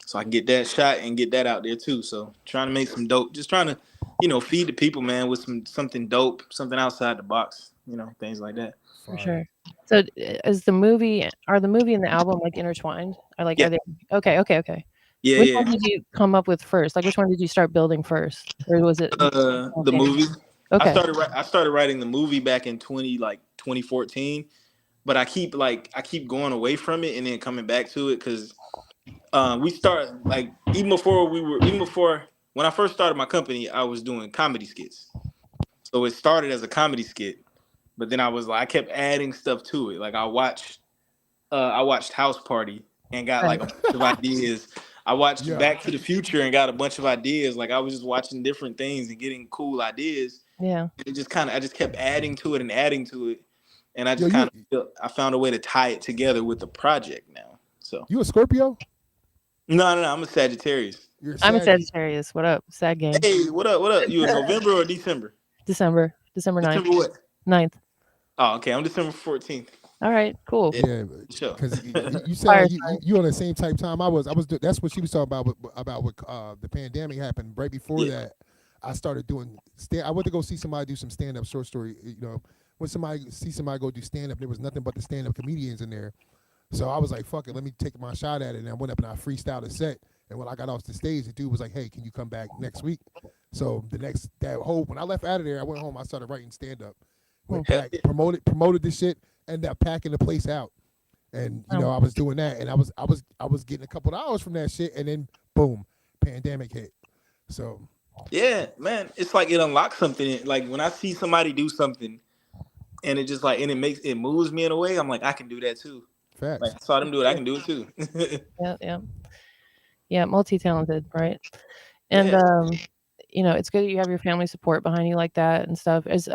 [SPEAKER 6] so I can get that shot and get that out there too. So trying to make some dope, just trying to, feed the people, man, with something dope, something outside the box, things like that.
[SPEAKER 5] For sure. So is the movie and the album like intertwined? Are they okay.
[SPEAKER 6] Yeah,
[SPEAKER 5] Which one did you come up with first? Like which one did you start building first? Or was it
[SPEAKER 6] the movie?
[SPEAKER 5] Okay.
[SPEAKER 6] I started writing the movie back in 2014, but I keep going away from it and then coming back to it because we start even before when I first started my company, I was doing comedy skits. So it started as a comedy skit, but then I kept adding stuff to it. Like I watched House Party and got like a bunch of ideas. I watched Back to the Future and got a bunch of ideas. Like I was just watching different things and getting cool ideas.
[SPEAKER 5] Yeah.
[SPEAKER 6] It just I just kept adding to it, and I just I found a way to tie it together with the project now. So
[SPEAKER 4] you a Scorpio?
[SPEAKER 6] No, I'm a Sagittarius.
[SPEAKER 5] I'm a Sagittarius. What up? Sag gang.
[SPEAKER 6] Hey, what up? You in November or December?
[SPEAKER 5] December 9th.
[SPEAKER 6] December what?
[SPEAKER 5] 9th.
[SPEAKER 6] Oh, okay. I'm December 14th.
[SPEAKER 5] All right, cool.
[SPEAKER 4] Yeah,
[SPEAKER 6] sure.
[SPEAKER 4] Because you said you on the same type time I was. That's what she was talking about with the pandemic happened. Right before that, I started doing I went to go see somebody do some stand up short story. When somebody go do stand up, there was nothing but the stand up comedians in there. So I was like, fuck it, let me take my shot at it. And I went up and I freestyled a set. And when I got off the stage, the dude was like, hey, can you come back next week? So when I left out of there, I went home, I started writing stand up. Went back, promoted this shit, ended up packing the place out. And I was doing that, and I was getting a couple of hours from that shit, and then boom, pandemic hit. So
[SPEAKER 6] yeah, man, it's like it unlocks something. Like when I see somebody do something, and it just it moves me in a way. I'm like, I can do that too.
[SPEAKER 4] Facts.
[SPEAKER 6] Like I saw them do it, I can do it too.
[SPEAKER 5] Yeah, multi-talented, right? And it's good that you have your family support behind you like that and stuff. Is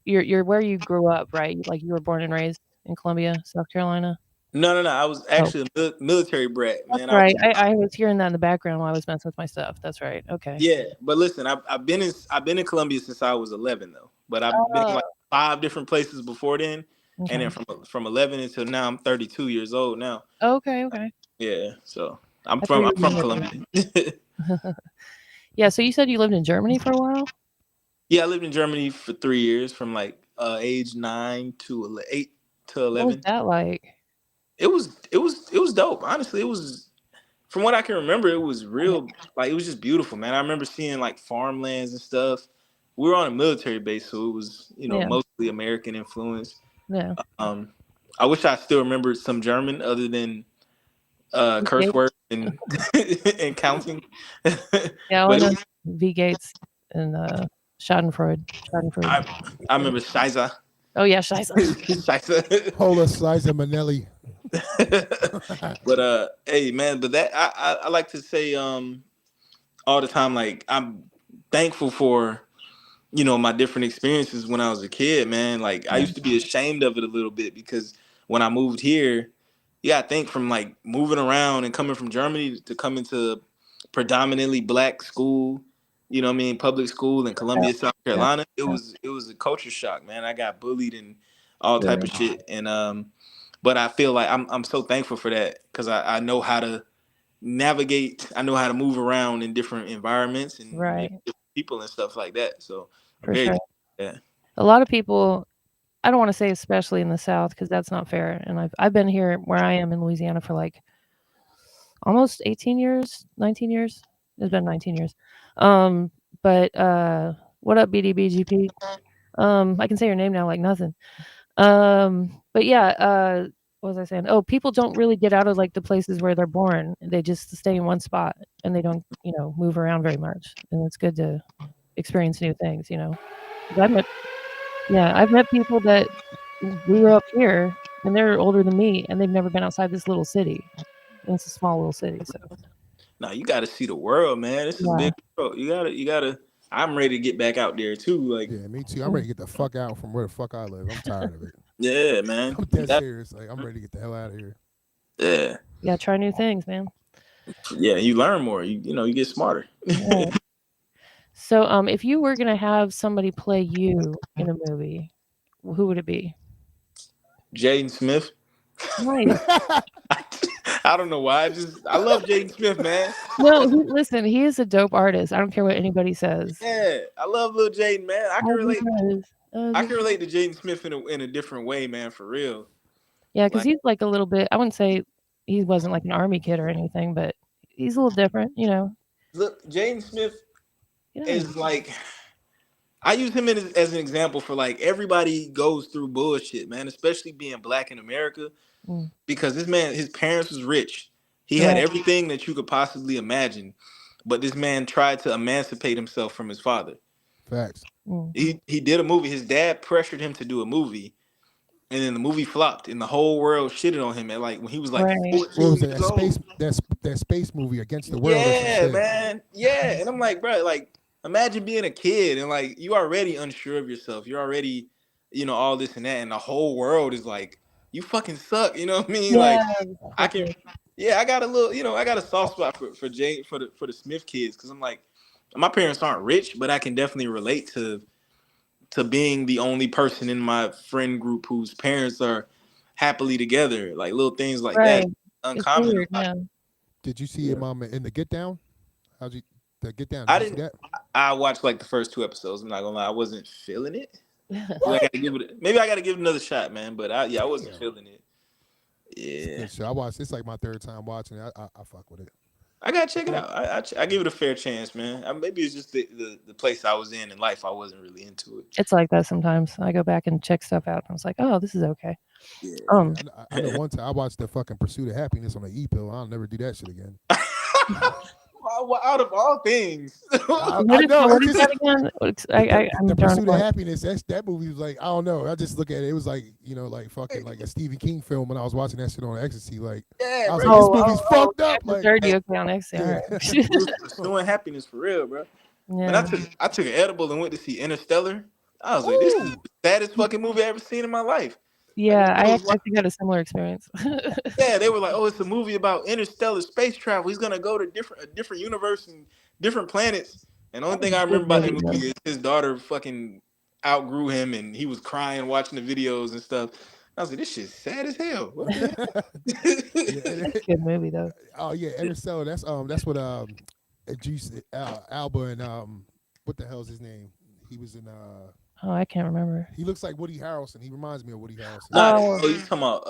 [SPEAKER 5] you're where you grew up, right? Like you were born and raised in Columbia, South Carolina.
[SPEAKER 6] No. I was actually a military brat, man.
[SPEAKER 5] That's right. I was hearing that in the background while I was messing with my stuff. That's right. Okay.
[SPEAKER 6] Yeah, but listen, I've been in Columbia since I was 11 though. But I've been in like 5 different places before then, and then from 11 until now, I'm 32 years old now.
[SPEAKER 5] Okay.
[SPEAKER 6] Yeah, so I'm from Columbia.
[SPEAKER 5] Yeah. So you said you lived in Germany for a while.
[SPEAKER 6] Yeah, I lived in Germany for 3 years, from age 9 to 8 to 11.
[SPEAKER 5] What was that like?
[SPEAKER 6] It was dope. Honestly, it was, from what I can remember, it was real. Like it was just beautiful, man. I remember seeing like farmlands and stuff. We were on a military base, so it was mostly American influence.
[SPEAKER 5] Yeah.
[SPEAKER 6] I wish I still remembered some German other than curse words and and counting.
[SPEAKER 5] Yeah, I know V Gates and Schadenfreude.
[SPEAKER 6] I remember Scheiße.
[SPEAKER 5] Oh yeah, Scheiße.
[SPEAKER 6] Scheiße.
[SPEAKER 4] Hola Sliza Manelli.
[SPEAKER 6] But hey man, but that I like to say all the time, like I'm thankful for my different experiences when I was a kid, man. Like I used to be ashamed of it a little bit because when I moved here, I think from like moving around and coming from Germany to coming to predominantly black school, you know what I mean, public school in Columbia, South Carolina. It was a culture shock, man. I got bullied and all type of shit. And but I feel like I'm so thankful for that because I know how to navigate. I know how to move around in different environments and different people and stuff like that. So I'm very yeah.
[SPEAKER 5] A lot of people, I don't want to say especially in the South because that's not fair. And I've been here where I am in Louisiana for like almost 18 years, 19 years. It's been 19 years. But what up, BDBGP? I can say your name now like nothing. But yeah, what was I saying? Oh, people don't really get out of like the places where they're born. They just stay in one spot and they don't, move around very much. And it's good to experience new things, I've met people that grew up here and they're older than me and they've never been outside this little city. And it's a small little city, so.
[SPEAKER 6] No, you got to see the world, man. This is a big world. You gotta. I'm ready to get back out there too. Like,
[SPEAKER 4] yeah, me too. I'm ready to get the fuck out from where the fuck I live. I'm tired of it.
[SPEAKER 6] Yeah, man.
[SPEAKER 4] I'm dead serious. Like, I'm ready to get the hell out of here.
[SPEAKER 6] Yeah.
[SPEAKER 5] Yeah, try new things, man.
[SPEAKER 6] Yeah, you learn more. You get smarter.
[SPEAKER 5] Yeah. So, if you were gonna have somebody play you in a movie, who would it be?
[SPEAKER 6] Jaden Smith.
[SPEAKER 5] Nice.
[SPEAKER 6] I don't know why. I love Jaden Smith, man.
[SPEAKER 5] No, listen, he is a dope artist. I don't care what anybody says.
[SPEAKER 6] Yeah, I love little Jaden, man. I can relate. I can relate to Jaden Smith in a different way, man. For real.
[SPEAKER 5] Yeah, because he's like a little bit. I wouldn't say he wasn't like an army kid or anything, but he's a little different,
[SPEAKER 6] Look, Jaden Smith is like. I use him as an example for like everybody goes through bullshit, man, especially being black in America. Because this man, his parents was rich. He had everything that you could possibly imagine. But this man tried to emancipate himself from his father.
[SPEAKER 4] Facts.
[SPEAKER 6] He did a movie. His dad pressured him to do a movie. And then the movie flopped. And the whole world shitted on him at like when he was like 14
[SPEAKER 4] what was it?
[SPEAKER 6] years old.
[SPEAKER 4] That space movie Against the World.
[SPEAKER 6] Yeah, man. Yeah. And I'm like, bro, like imagine being a kid and like you already unsure of yourself. You're already, all this and that. And the whole world is like, you fucking suck, you know what I mean?
[SPEAKER 5] Yeah,
[SPEAKER 6] like I got a little, I got a soft spot for Jane for the Smith kids because I'm like, my parents aren't rich, but I can definitely relate to being the only person in my friend group whose parents are happily together, like little things like that. Uncommon.
[SPEAKER 5] Weird, yeah.
[SPEAKER 4] Did you see your mom in the Get Down? How'd you the Get Down?
[SPEAKER 6] I didn't. I watched like the first 2 episodes. I'm not gonna lie, I wasn't feeling it. Maybe I gotta give it another shot, man. But I wasn't feeling it. Yeah.
[SPEAKER 4] So I watched. It's like my 3rd time watching it. I fuck with it.
[SPEAKER 6] I gotta check it out. I give it a fair chance, man. Maybe it's just the place I was in life. I wasn't really into it.
[SPEAKER 5] It's like that sometimes. I go back and check stuff out. And I was like, oh, this is okay.
[SPEAKER 6] Yeah.
[SPEAKER 4] I know one time I watched the fucking Pursuit of Happiness on the E-pill. I'll never do that shit again.
[SPEAKER 6] Out of all things,
[SPEAKER 5] what is that again?
[SPEAKER 4] The Pursuit of Happiness. That movie was like, I don't know. I just look at it. It was like, like fucking like a Stephen King film. When I was watching that shit on ecstasy, like, I was like, this movie's fucked up. Like,
[SPEAKER 5] dirty okay on ecstasy.
[SPEAKER 6] Pursuing happiness for real, bro.
[SPEAKER 5] Yeah.
[SPEAKER 6] And I took an edible and went to see Interstellar. I was like, this is the saddest fucking movie I ever seen in my life.
[SPEAKER 5] Yeah, I actually had a similar experience.
[SPEAKER 6] Yeah, they were like, "Oh, it's a movie about interstellar space travel. He's gonna go to a different universe and different planets." And the only thing I remember about that movie is his daughter fucking outgrew him, and he was crying watching the videos and stuff. I was like, "This shit's sad as hell." What the
[SPEAKER 5] Good movie though.
[SPEAKER 4] Oh yeah, Interstellar. That's what Alba and what the hell's his name? He was in
[SPEAKER 5] Oh, I can't remember.
[SPEAKER 4] He looks like Woody Harrelson. He reminds me of Woody Harrelson.
[SPEAKER 6] Oh, you talking about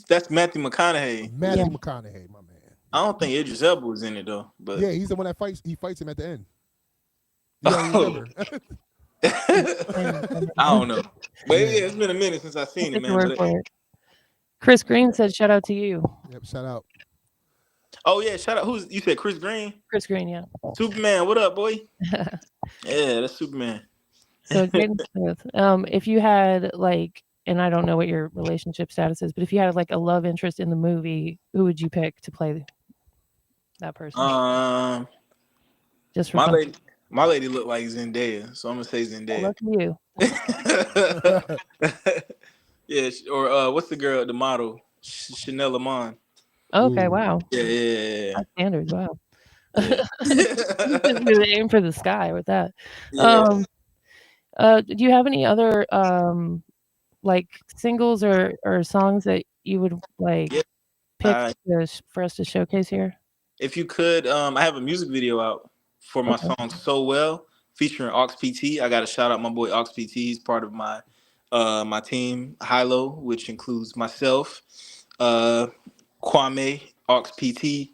[SPEAKER 6] that's Matthew McConaughey.
[SPEAKER 4] Matthew McConaughey, my man.
[SPEAKER 6] I don't think Idris Elba was in it though. But
[SPEAKER 4] yeah, he's the one that fights. He fights him at the end.
[SPEAKER 6] I don't know, but yeah, it's been a minute since I've seen it, man.
[SPEAKER 5] Chris Green said, "Shout out to you."
[SPEAKER 4] Yep, shout out.
[SPEAKER 6] Oh yeah, shout out. You said Chris Green?
[SPEAKER 5] Chris Green, yeah.
[SPEAKER 6] Superman, what up, boy? Yeah, that's Superman.
[SPEAKER 5] So, Jaden Smith, if you had like, and I don't know what your relationship status is, but if you had like a love interest in the movie, who would you pick to play that person? Just for
[SPEAKER 6] my lady looked like Zendaya, so I'm gonna say Zendaya.
[SPEAKER 5] Lucky you.
[SPEAKER 6] Yeah, or what's the girl, the model, Chanel Lamont.
[SPEAKER 5] Okay, wow.
[SPEAKER 6] Yeah.
[SPEAKER 5] That's standards, wow. Really aim for the sky with that.
[SPEAKER 6] Yeah.
[SPEAKER 5] Do you have any other like singles or songs that you would like
[SPEAKER 6] Yeah.
[SPEAKER 5] pick for us to showcase here?
[SPEAKER 6] If you could, I have a music video out for my song "So Well" featuring Aux PT. I got to shout out my boy Aux PT. He's part of my my team Hilo, which includes myself, Kwame, Aux PT,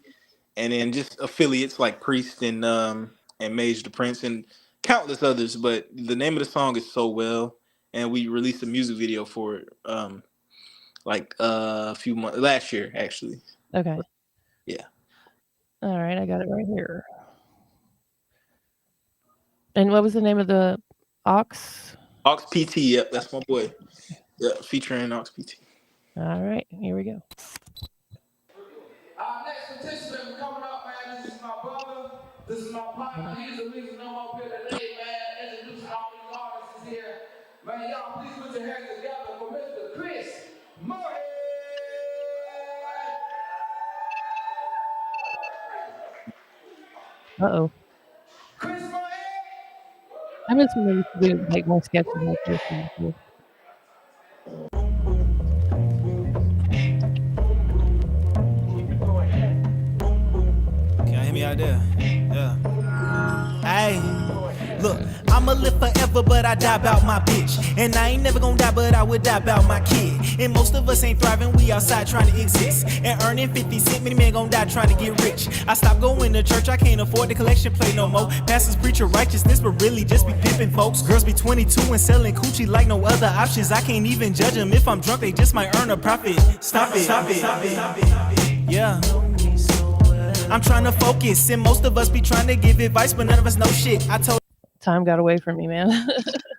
[SPEAKER 6] and then just affiliates like Priest and Mage the Prince and countless others. But the name of the song is "So Well," and we released a music video for it like a few months last year, actually.
[SPEAKER 5] Okay.
[SPEAKER 6] Yeah.
[SPEAKER 5] All right, I got it right here. And what was the name of the Ox?
[SPEAKER 6] Aux PT, yep, that's my boy. Yeah, featuring Aux PT.
[SPEAKER 5] All right, here we go.
[SPEAKER 9] Our next participant coming up, man. This is my brother. This is my partner. He's the reason I'm up here today, man. Introduce all these artists here. Man, y'all please put your hands together for Mr. Chris Mohead.
[SPEAKER 5] Uh-oh.
[SPEAKER 9] Chris Mohead.
[SPEAKER 5] I miss when they used to do like more sketches like this.
[SPEAKER 8] Can y'all hear me out there? Yeah. Hey, look, I'ma live forever, but I die about my bitch. And I ain't never gonna die, but I would die about my kid. And most of us ain't thriving, we outside trying to exist. And earning 50 cents, many men gonna die trying to get rich. I stopped going to church, I can't afford the collection plate no more. Pastors preach of righteousness, but really just be pimping folks. Girls be 22 and selling coochie like no other options. I can't even judge them. If I'm drunk, they just might earn a profit. Stop it, stop it, stop it, stop it, stop it. Yeah. I'm trying to focus, and most of us be trying to give advice, but none of us know shit. I told
[SPEAKER 5] Time got away from me, man.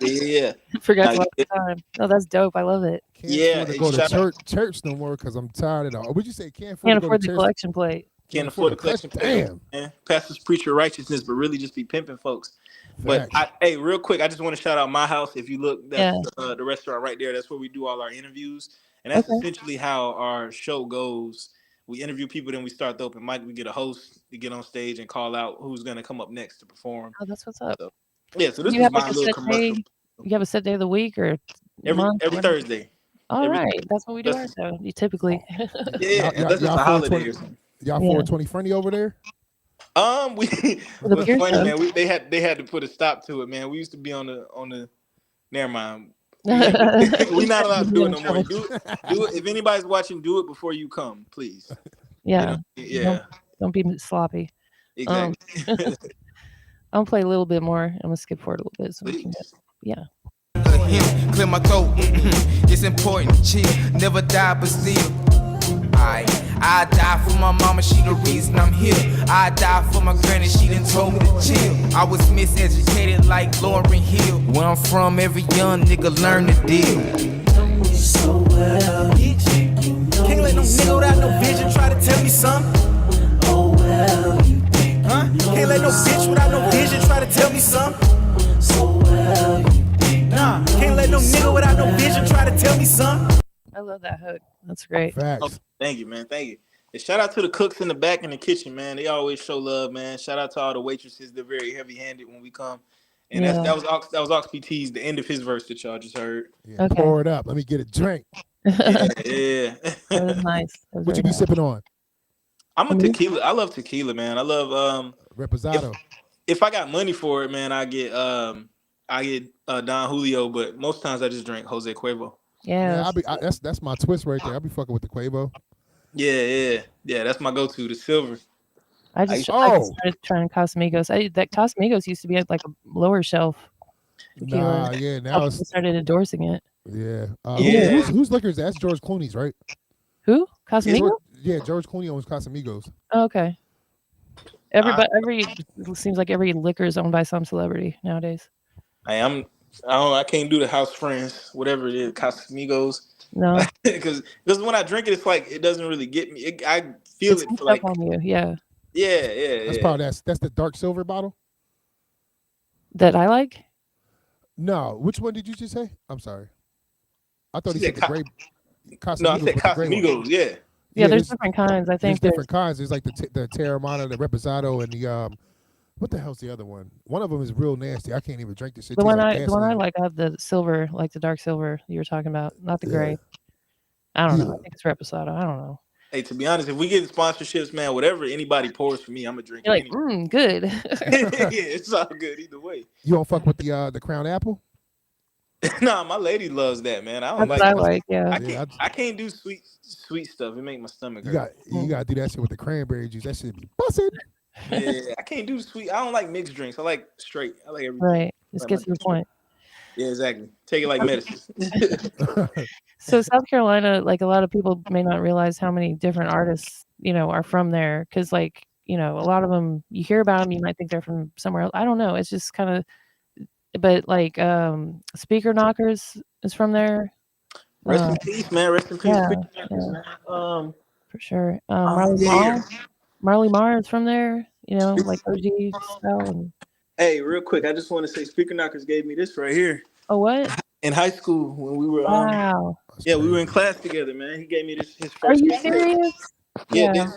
[SPEAKER 6] Yeah.
[SPEAKER 5] Forgot about the time. Oh, that's dope. I love it.
[SPEAKER 4] Can't afford to go to church no more because I'm tired of it all. What'd you say? Can't
[SPEAKER 5] afford the collection plate.
[SPEAKER 6] Can't afford the collection plate.
[SPEAKER 4] Damn.
[SPEAKER 6] Man. Pastors preach your righteousness, but really just be pimping folks. But hey, real quick, I just want to shout out my house. If you look, that's the restaurant right there. That's where we do all our interviews, and that's essentially how our show goes. We interview people, then we start the open mic. We get a host to get on stage and call out who's going to come up next to perform.
[SPEAKER 5] Oh, that's what's up.
[SPEAKER 6] So, yeah, so this
[SPEAKER 5] is
[SPEAKER 6] my little commercial.
[SPEAKER 5] You have a set day of the week or
[SPEAKER 6] every Thursday.
[SPEAKER 5] All right, that's what we do. So you typically.
[SPEAKER 6] Yeah, that's just a holiday or something.
[SPEAKER 4] Y'all 420 friendly over there?
[SPEAKER 6] We what's funny, man. They had to put a stop to it, man. We used to be on the. Never mind. We're not allowed to do it no more. Do it. If anybody's watching, do it before you come, please.
[SPEAKER 5] Yeah.
[SPEAKER 6] You know? Yeah.
[SPEAKER 5] Don't be sloppy.
[SPEAKER 6] Exactly.
[SPEAKER 5] I'll play a little bit more. I'm gonna skip forward a little bit. So we can get,
[SPEAKER 10] Clear my throat. It's important. Chill. Never die, but still. I die for my mama, she the reason I'm here. I die for my granny, she done told me to chill. I was miseducated like Lauryn Hill. Where I'm from, every young nigga learn the deal.
[SPEAKER 8] So well, can't let no nigga without no vision try to tell me something. Oh well, you think can't let no bitch without no vision try to tell me something. So well, you think can't let no nigga without no vision try to tell me something.
[SPEAKER 5] I love that hook. That's great.
[SPEAKER 6] Oh, thank you, man. Thank you. And shout out to the cooks in the back in the kitchen, man. They always show love, man. Shout out to all the waitresses. They're very heavy-handed when we come. And that was Aux PT's the end of his verse that y'all just heard.
[SPEAKER 4] Yeah, pour it up. Let me get a drink.
[SPEAKER 6] Yeah.
[SPEAKER 5] That was nice.
[SPEAKER 4] What you be sipping on?
[SPEAKER 6] I'm a tequila. I love tequila, man. I love
[SPEAKER 4] Reposado.
[SPEAKER 6] If I got money for it, man, I get Don Julio, but most times I just drink Jose Cuervo.
[SPEAKER 5] Yeah,
[SPEAKER 4] that's my twist right there. I'll be fucking with the Quavo.
[SPEAKER 6] Yeah. That's my go-to, the silver.
[SPEAKER 5] I just started trying Casamigos. That Casamigos used to be at like a lower shelf.
[SPEAKER 4] Nah, yeah. Now I
[SPEAKER 5] started endorsing it.
[SPEAKER 4] Yeah. Whose liquor is that? That's George Clooney's, right?
[SPEAKER 5] Who? Casamigos?
[SPEAKER 4] Yeah, George Clooney owns Casamigos.
[SPEAKER 5] Oh, okay. It seems like every liquor is owned by some celebrity nowadays.
[SPEAKER 6] I can't do the house friends, whatever it is, Casamigos.
[SPEAKER 5] No,
[SPEAKER 6] because when I drink it, it's like it doesn't really get me. I feel it for like
[SPEAKER 5] on you, yeah.
[SPEAKER 6] Yeah.
[SPEAKER 4] That's probably that's the dark silver bottle
[SPEAKER 5] that I like.
[SPEAKER 4] No, which one did you just say? I'm sorry. I thought he said the grape.
[SPEAKER 6] No, I said Casamigos. Yeah.
[SPEAKER 5] Yeah, there's different kinds. I think
[SPEAKER 4] there's different kinds. There's like the Terramana, the Reposado, and the what the hell's the other one? One of them is real nasty. I can't even drink this shit.
[SPEAKER 5] The one
[SPEAKER 4] like
[SPEAKER 5] I like, I have the silver, like the dark silver you were talking about, not the gray. I don't know. I think it's Reposado. I don't know.
[SPEAKER 6] Hey, to be honest, if we get sponsorships, man, whatever anybody pours for me, I'm gonna drink.
[SPEAKER 5] You're like, good.
[SPEAKER 6] Yeah, it's all good either way.
[SPEAKER 4] You don't fuck with the Crown Apple?
[SPEAKER 6] Nah, my lady loves that, man. I don't
[SPEAKER 5] That's
[SPEAKER 6] like.
[SPEAKER 5] what I like. Yeah.
[SPEAKER 6] I can't do sweet stuff. It make my stomach hurt.
[SPEAKER 4] You gotta do that shit with the cranberry juice. That shit be busted.
[SPEAKER 6] Yeah, I can't do sweet. I don't like mixed drinks. I like straight. I like everything.
[SPEAKER 5] Right. Just get to the point.
[SPEAKER 6] Yeah, exactly. Take it like medicine.
[SPEAKER 5] So South Carolina, like a lot of people may not realize how many different artists, are from there. Cause like, a lot of them, you hear about them, you might think they're from somewhere else. I don't know. It's just kind of, but like, Speaker Knockers is from there.
[SPEAKER 6] Rest in peace, man. Rest in peace.
[SPEAKER 5] Yeah,
[SPEAKER 6] man.
[SPEAKER 5] For sure. Marley Marr is from there, like OG style. And...
[SPEAKER 6] Hey, real quick, I just want to say Speaker Knockers gave me this right here.
[SPEAKER 5] Oh, what?
[SPEAKER 6] In high school when we were
[SPEAKER 5] wow.
[SPEAKER 6] Yeah, we were in class together, man. He gave me his first.
[SPEAKER 5] Are you serious?
[SPEAKER 6] Yeah.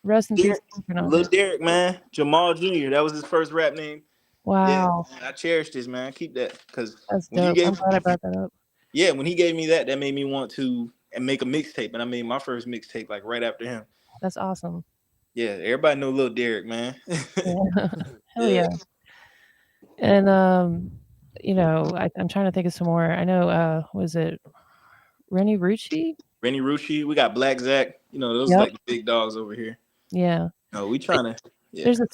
[SPEAKER 5] Rest in peace.
[SPEAKER 6] Lil Derek, man. Jamal Jr. That was his first rap name.
[SPEAKER 5] Wow.
[SPEAKER 6] Yeah, I cherish this, man. Keep that, because
[SPEAKER 5] that's dope. I'm glad I brought that up.
[SPEAKER 6] Yeah, when he gave me that made me want to make a mixtape, and I made my first mixtape like right after him.
[SPEAKER 5] That's awesome.
[SPEAKER 6] Yeah, everybody know Lil Derek, man.
[SPEAKER 5] Hell yeah. And I'm trying to think of some more. I know, was it Rennie Rucci?
[SPEAKER 6] Rennie Rucci. We got Black Zach. Those are like the big dogs over here.
[SPEAKER 5] Yeah.
[SPEAKER 6] No, we trying to. Yeah.
[SPEAKER 5] There's a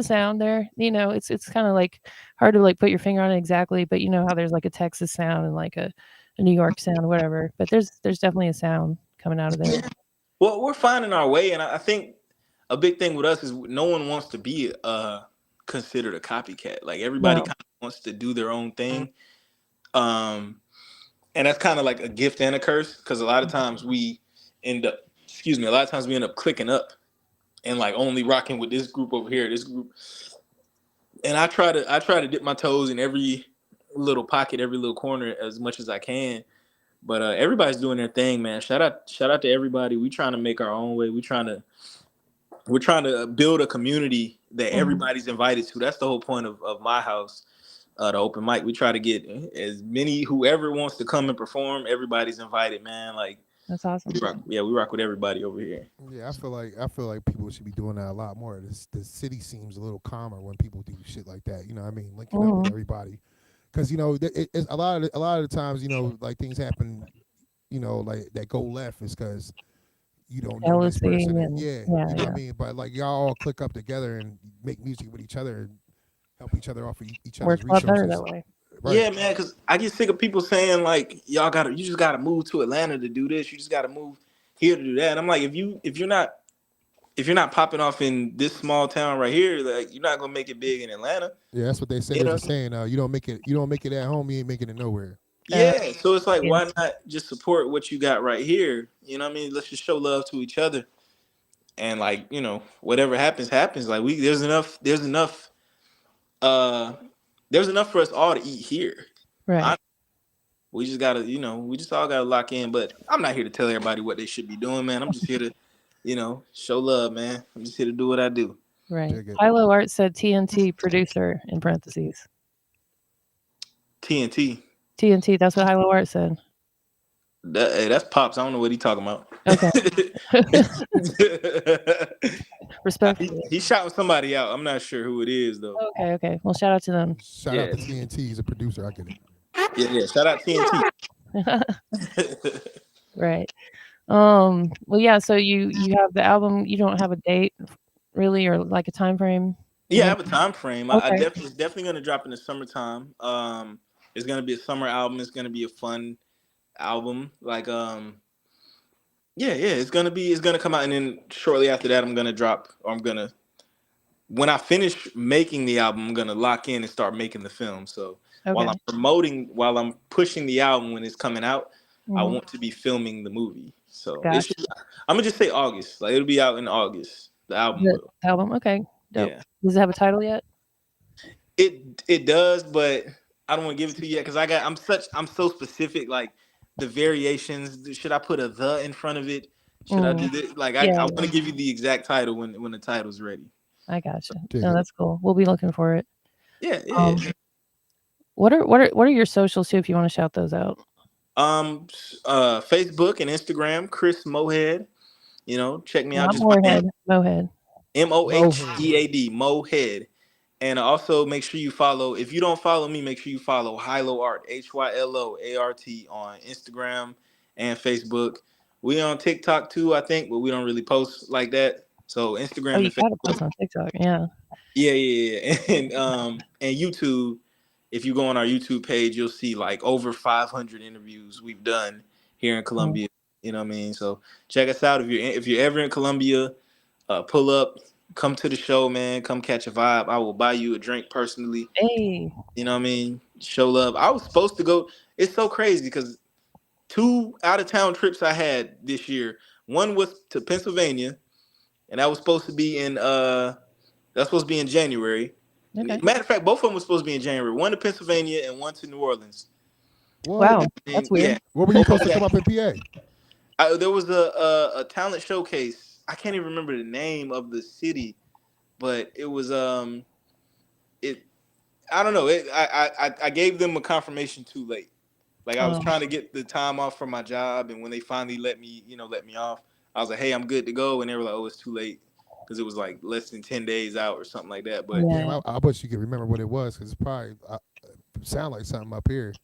[SPEAKER 5] sound there. It's kind of like hard to like put your finger on it exactly, but you know how there's like a Texas sound and like a New York sound, whatever. But there's definitely a sound coming out of there.
[SPEAKER 6] Well, we're finding our way, and I think a big thing with us is no one wants to be considered a copycat. Like everybody kind of wants to do their own thing. And that's kind of like a gift and a curse, because a lot of times we end up clicking up and like only rocking with this group over here, this group. And I try to dip my toes in every little pocket, every little corner as much as I can. But everybody's doing their thing, man. Shout out to everybody. We trying to make our own way. We're trying to build a community that everybody's invited to. That's the whole point of my house, the open mic. We try to get as many, whoever wants to come and perform, everybody's invited, man. Like,
[SPEAKER 5] that's awesome.
[SPEAKER 6] We rock with everybody over here.
[SPEAKER 4] Yeah, I feel like people should be doing that a lot more. The city seems a little calmer when people do shit like that. You know what I mean? Linking up with everybody, because it's a lot of the times like things happen, like that go left is because you don't know this person. You know what I mean? But like y'all all click up together and make music with each other and help each other off of each other's resources. Better that way.
[SPEAKER 6] Right. Yeah, man, because I get sick of people saying like, you just gotta move to Atlanta to do this. You just gotta move here to do that. And I'm like, if you're not popping off in this small town right here, like you're not gonna make it big in Atlanta.
[SPEAKER 4] Yeah, that's what they say. They're saying you don't make it at home, you ain't making it nowhere.
[SPEAKER 6] Yeah, so it's like, why not just support what you got right here? You know what I mean? Let's just show love to each other, and like whatever happens. Like there's enough for us all to eat here.
[SPEAKER 5] Right.
[SPEAKER 6] We just gotta, we just all gotta lock in. But I'm not here to tell everybody what they should be doing, man. I'm just here to, show love, man. I'm just here to do what I do.
[SPEAKER 5] Right. Hilo Art said TNT producer in parentheses.
[SPEAKER 6] TNT.
[SPEAKER 5] That's what Hilo Art said.
[SPEAKER 6] That's Pops. I don't know what he's talking about.
[SPEAKER 5] Okay. Respect.
[SPEAKER 6] He's shouting somebody out. I'm not sure who it is though.
[SPEAKER 5] Okay. Well, shout out to them.
[SPEAKER 4] Shout out to TNT. He's a producer. I get it.
[SPEAKER 6] Yeah. Shout out TNT.
[SPEAKER 5] Right. Well, yeah. So you have the album. You don't have a date, really, or like a time frame.
[SPEAKER 6] Yeah, I have a time frame.
[SPEAKER 5] Okay.
[SPEAKER 6] I definitely going to drop in the summertime. It's going to be a summer album. It's going to be a fun album. Like, it's going to come out. And then shortly after that, when I finish making the album, I'm going to lock in and start making the film. So while I'm pushing the album when it's coming out, I want to be filming the movie. So I'm going to just say August. Like it'll be out in August. The album.
[SPEAKER 5] Okay. Dope.
[SPEAKER 6] Yeah.
[SPEAKER 5] Does it have a title yet?
[SPEAKER 6] It does, but I don't want to give it to you yet because I'm so specific. Like the variations, should I put a "the" in front of it? Should I do this? Like I
[SPEAKER 5] Yeah,
[SPEAKER 6] want to give you the exact title when the title's ready.
[SPEAKER 5] I gotcha.
[SPEAKER 4] Dig
[SPEAKER 5] No,
[SPEAKER 4] it.
[SPEAKER 5] that's cool. We'll be looking for it.
[SPEAKER 6] Yeah,
[SPEAKER 5] Um, what are your socials too? If you want to shout those out.
[SPEAKER 6] Facebook and Instagram, Chris Mohead. You know, check me out.
[SPEAKER 5] Not
[SPEAKER 6] Just my name,
[SPEAKER 5] Mohead.
[SPEAKER 6] Mohead, Mohead. And also make sure you follow. If you don't follow me, make sure you follow Hylo Art, HYLOART on Instagram and Facebook. We on TikTok too, I think, but we don't really post like that. So
[SPEAKER 5] Oh,
[SPEAKER 6] Instagram
[SPEAKER 5] you
[SPEAKER 6] and
[SPEAKER 5] gotta
[SPEAKER 6] Facebook.
[SPEAKER 5] post on TikTok. Yeah.
[SPEAKER 6] Yeah. And YouTube. If you go on our YouTube page, you'll see like over 500 interviews we've done here in
[SPEAKER 5] Mm.
[SPEAKER 6] Columbia. You know what I mean? So check us out if you're ever in Columbia. Pull up, come to the show, man. Come catch a vibe. I will buy you a drink personally.
[SPEAKER 5] Hey.
[SPEAKER 6] You know what I mean? Show love. I was supposed to go. It's so crazy because 2 out of town trips I had this year. One was to Pennsylvania, and that was supposed to be in January.
[SPEAKER 5] Okay.
[SPEAKER 6] Matter of fact, both of them were supposed to be in January. One to Pennsylvania and one to New Orleans.
[SPEAKER 4] What?
[SPEAKER 5] Wow, that's weird.
[SPEAKER 6] Yeah,
[SPEAKER 4] What were you supposed to come up in PA?
[SPEAKER 6] there was a talent showcase. I can't even remember the name of the city, but it was it. I don't know. I gave them a confirmation too late. Like I was trying to get the time off from my job, and when they finally let me off, I was like, "Hey, I'm good to go," and they were like, "Oh, it's too late," because it was like less than 10 days out or something like that. But
[SPEAKER 4] Damn, I wish you could remember what it was because it probably sound like something up here.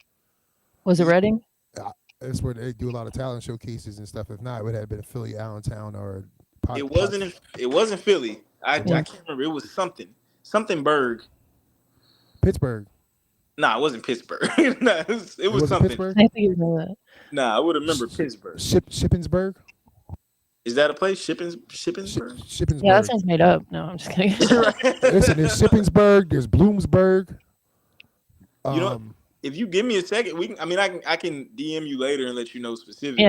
[SPEAKER 5] Was it Reading?
[SPEAKER 4] That's where they do a lot of talent showcases and stuff. If not, it would have been Philly, Allentown, or
[SPEAKER 6] it wasn't Philly. I can't remember. It was something Berg.
[SPEAKER 4] Pittsburgh.
[SPEAKER 6] Nah, it wasn't Pittsburgh. Nah, it was something.
[SPEAKER 4] Pittsburgh?
[SPEAKER 5] I think you know that.
[SPEAKER 6] Nah, I would remember Pittsburgh.
[SPEAKER 4] Shippensburg?
[SPEAKER 6] Is that a place? Shippensburg?
[SPEAKER 4] Shippensburg.
[SPEAKER 5] Yeah, that sounds made up. No, I'm just kidding.
[SPEAKER 4] Listen, there's Shippensburg, there's Bloomsburg.
[SPEAKER 6] You know, if you give me a second, we can. I mean, I can DM you later and let you know specifically.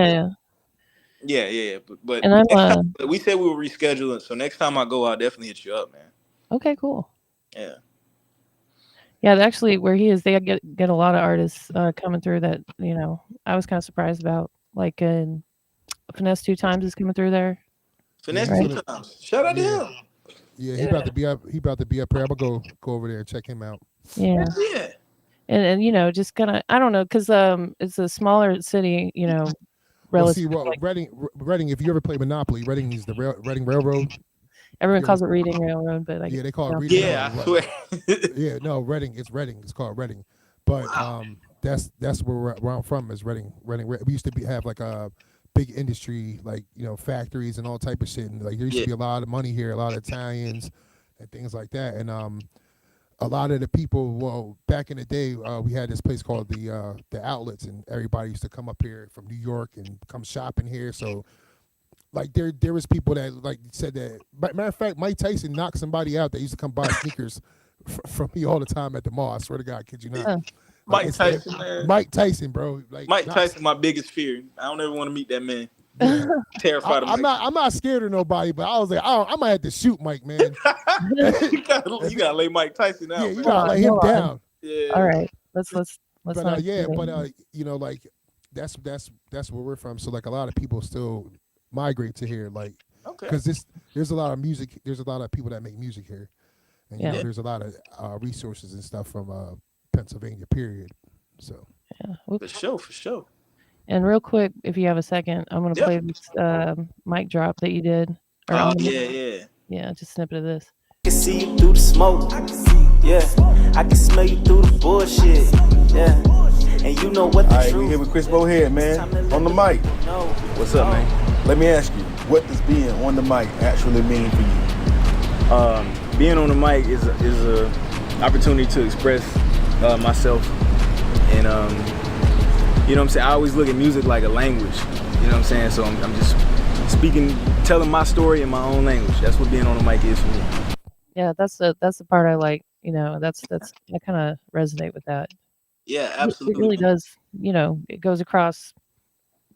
[SPEAKER 5] Yeah.
[SPEAKER 6] But
[SPEAKER 5] And I'm,
[SPEAKER 6] we said we were rescheduling, so next time I go, I'll definitely hit you up, man.
[SPEAKER 5] Okay, cool.
[SPEAKER 6] Yeah.
[SPEAKER 5] Yeah, actually, where he is, they get a lot of artists coming through that I was kind of surprised about. Like Finesse 2 Times is coming through there.
[SPEAKER 6] Finesse 2 Times. Shout out to him.
[SPEAKER 4] Yeah, he about to be up. He about to be up here. I'm gonna go over there and check him out.
[SPEAKER 5] Yeah.
[SPEAKER 6] Yeah.
[SPEAKER 5] And just kind of, I don't know, because it's a smaller city, relative.
[SPEAKER 4] Well, Reading. If you ever play Monopoly, Reading is the Reading Railroad.
[SPEAKER 5] Everyone calls it Reading Railroad, but
[SPEAKER 4] they call it Reading.
[SPEAKER 6] Yeah, I swear.
[SPEAKER 4] Yeah, no, Reading. It's Reading. It's called Reading. But that's where I'm from. Is Reading. We used to have like a big industry, like factories and all type of shit. And like there used to be a lot of money here, a lot of Italians and things like that. And a lot of the people, well, back in the day, we had this place called the Outlets, and everybody used to come up here from New York and come shopping here. So, like, there was people that like said that. Matter of fact, Mike Tyson knocked somebody out that used to come buy sneakers from me all the time at the mall. I swear to God, kid you not.
[SPEAKER 6] Mike Tyson, man.
[SPEAKER 4] Mike Tyson, bro. Like
[SPEAKER 6] Mike Tyson, my biggest fear. I don't ever want to meet that man. Yeah. Terrified of Mike.
[SPEAKER 4] I'm not scared of nobody, but I was like, I might have to shoot Mike, man.
[SPEAKER 6] you gotta lay Mike Tyson out.
[SPEAKER 4] Yeah, you gotta lay him down.
[SPEAKER 6] Yeah.
[SPEAKER 5] All right, let's.
[SPEAKER 4] But that's where we're from. So like a lot of people still migrate to here, like because there's a lot of music. There's a lot of people that make music here, and there's a lot of resources and stuff from Pennsylvania. Period. So
[SPEAKER 6] for sure.
[SPEAKER 5] And real quick, if you have a second, I'm gonna play this mic drop that you did. Yeah, just a snippet of this.
[SPEAKER 8] I can see you through the smoke. Yeah, I can smell you through the bullshit. Yeah, and you know what the truth.
[SPEAKER 11] All right, we here with Chris Mohead, man, on the mic. What's up, man? Let me ask you, what does being on the mic actually mean for you?
[SPEAKER 6] Being on the mic is a opportunity to express myself, and you know what I'm saying? I always look at music like a language. You know what I'm saying? So I'm just speaking, telling my story in my own language. That's what being on the mic is for me.
[SPEAKER 5] Yeah, that's the part I like. That's I kind of resonate with that.
[SPEAKER 6] Yeah, absolutely.
[SPEAKER 5] It really does. It goes across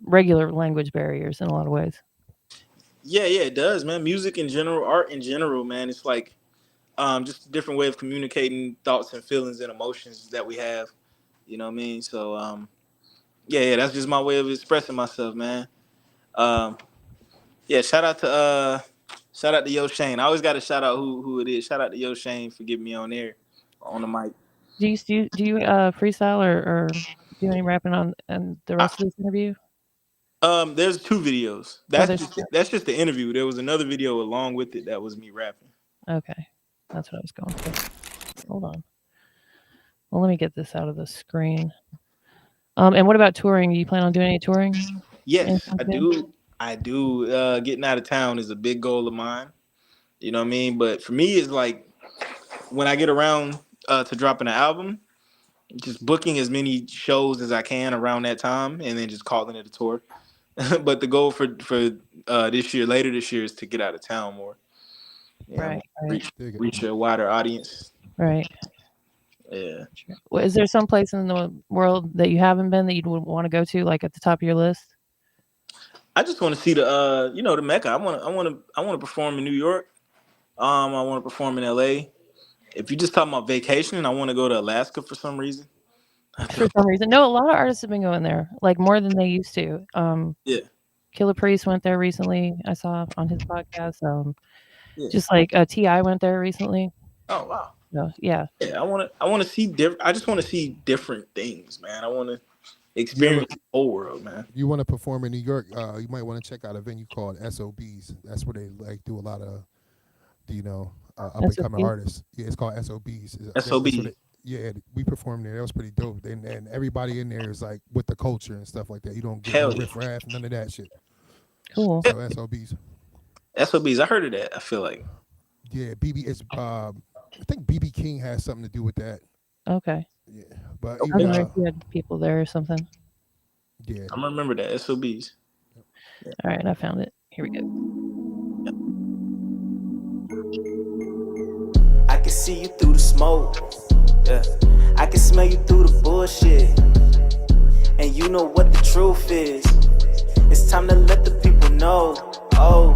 [SPEAKER 5] regular language barriers in a lot of ways.
[SPEAKER 6] Yeah, it does, man. Music in general, art in general, man. It's like just a different way of communicating thoughts and feelings and emotions that we have. You know what I mean? So yeah, that's just my way of expressing myself, man. Yeah, shout out to Yo Shane. I always got to shout out who it is. Shout out to Yo Shane for getting me on there on the mic.
[SPEAKER 5] Do you freestyle or do any rapping on the rest of this interview?
[SPEAKER 6] There's 2 videos. That's just the interview. There was another video along with it that was me rapping.
[SPEAKER 5] Okay, that's what I was going for. Hold on. Well, let me get this out of the screen. And what about touring? Do you plan on doing any touring?
[SPEAKER 6] Yes, I do. Getting out of town is a big goal of mine. You know what I mean? But for me, it's like when I get around to dropping an album, just booking as many shows as I can around that time, and then just calling it a tour. But the goal for later this year, is to get out of town more.
[SPEAKER 5] Right.
[SPEAKER 6] Reach a wider audience.
[SPEAKER 5] Right.
[SPEAKER 6] Yeah.
[SPEAKER 5] Well, is there some place in the world that you haven't been that you would want to go to, like at the top of your list?
[SPEAKER 6] I just want to see the Mecca. I want to perform in New York. I want to perform in LA. If you're just talking about vacation, I want to go to Alaska for some reason.
[SPEAKER 5] For some reason, no. A lot of artists have been going there, like more than they used to.
[SPEAKER 6] Yeah.
[SPEAKER 5] Killer Priest went there recently. I saw on his podcast.
[SPEAKER 6] Yeah.
[SPEAKER 5] Just like T.I. went there recently.
[SPEAKER 6] Oh wow.
[SPEAKER 5] So yeah.
[SPEAKER 6] Yeah, I want to see different. I just want to see different things, man. I want to experience the whole world, man.
[SPEAKER 4] If you want to perform in New York, you might want to check out a venue called SOBs. That's where they like do a lot of, up and coming artists. Yeah, it's called SOBs.
[SPEAKER 6] SOB.
[SPEAKER 4] Yeah, we performed there. That was pretty dope. And everybody in there is like with the culture and stuff like that. You don't get no riff-raff, none of that shit.
[SPEAKER 5] Cool.
[SPEAKER 4] So SOBs.
[SPEAKER 6] SOBs. I heard of that. I feel like.
[SPEAKER 4] Yeah, BB is. I think BB King has something to do with that.
[SPEAKER 5] Okay.
[SPEAKER 4] Yeah, but
[SPEAKER 5] I wonder if you had people there or something.
[SPEAKER 4] Yeah,
[SPEAKER 6] I remember that SOBs.
[SPEAKER 5] Yeah. All right, I found it. Here we go.
[SPEAKER 8] I can see you through the smoke. Yeah. I can smell you through the bullshit. And you know what the truth is. It's time to let the people know. Oh,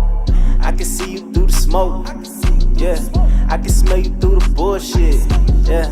[SPEAKER 8] I can see you through the smoke. Yeah, I can smell you through the bullshit. Yeah,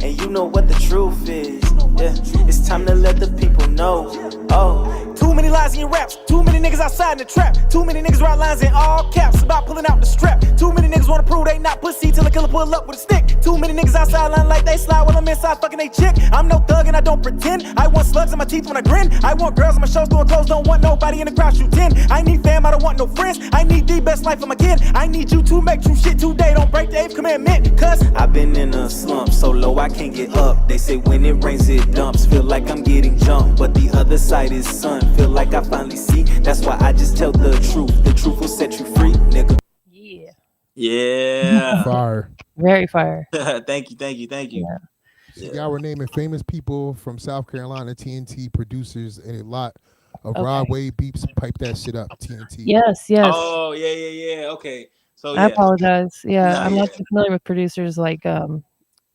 [SPEAKER 8] and you know what the truth is. Yeah, it's time to let the people know. Oh, too many lies in your raps. Too many niggas outside in the trap. Too many niggas write lines in all caps about pulling out the strap. Too many niggas wanna prove they not pussy till a killer pull up with a stick. Too many niggas outside line like they slide while I'm inside fucking they chick. I'm no thug and I don't pretend. I want slugs in my teeth when I grin. I want girls on my shows doing clothes. Don't want nobody in the crowd shooting. I need fam, I don't want no friends. I need the best life for my kid. I need you to make true shit today. Don't break the 8th commandment. Cause I've been in a slump so low I can't get up. They say when it rains it dumps. Feel like I'm getting jumped, but the other side is sun. Feel like I finally see. That's why I just tell the truth. The truth will set you free, nigga.
[SPEAKER 5] Yeah.
[SPEAKER 6] Yeah.
[SPEAKER 4] Fire.
[SPEAKER 5] Very fire.
[SPEAKER 6] Thank you.
[SPEAKER 4] Yeah. Y'all were naming famous people from South Carolina, TNT producers, and a lot of Rod Wave beeps. Pipe that shit up, TNT.
[SPEAKER 5] Yes.
[SPEAKER 6] Oh yeah. Okay. So
[SPEAKER 5] I apologize. Yeah, I'm not familiar with producers like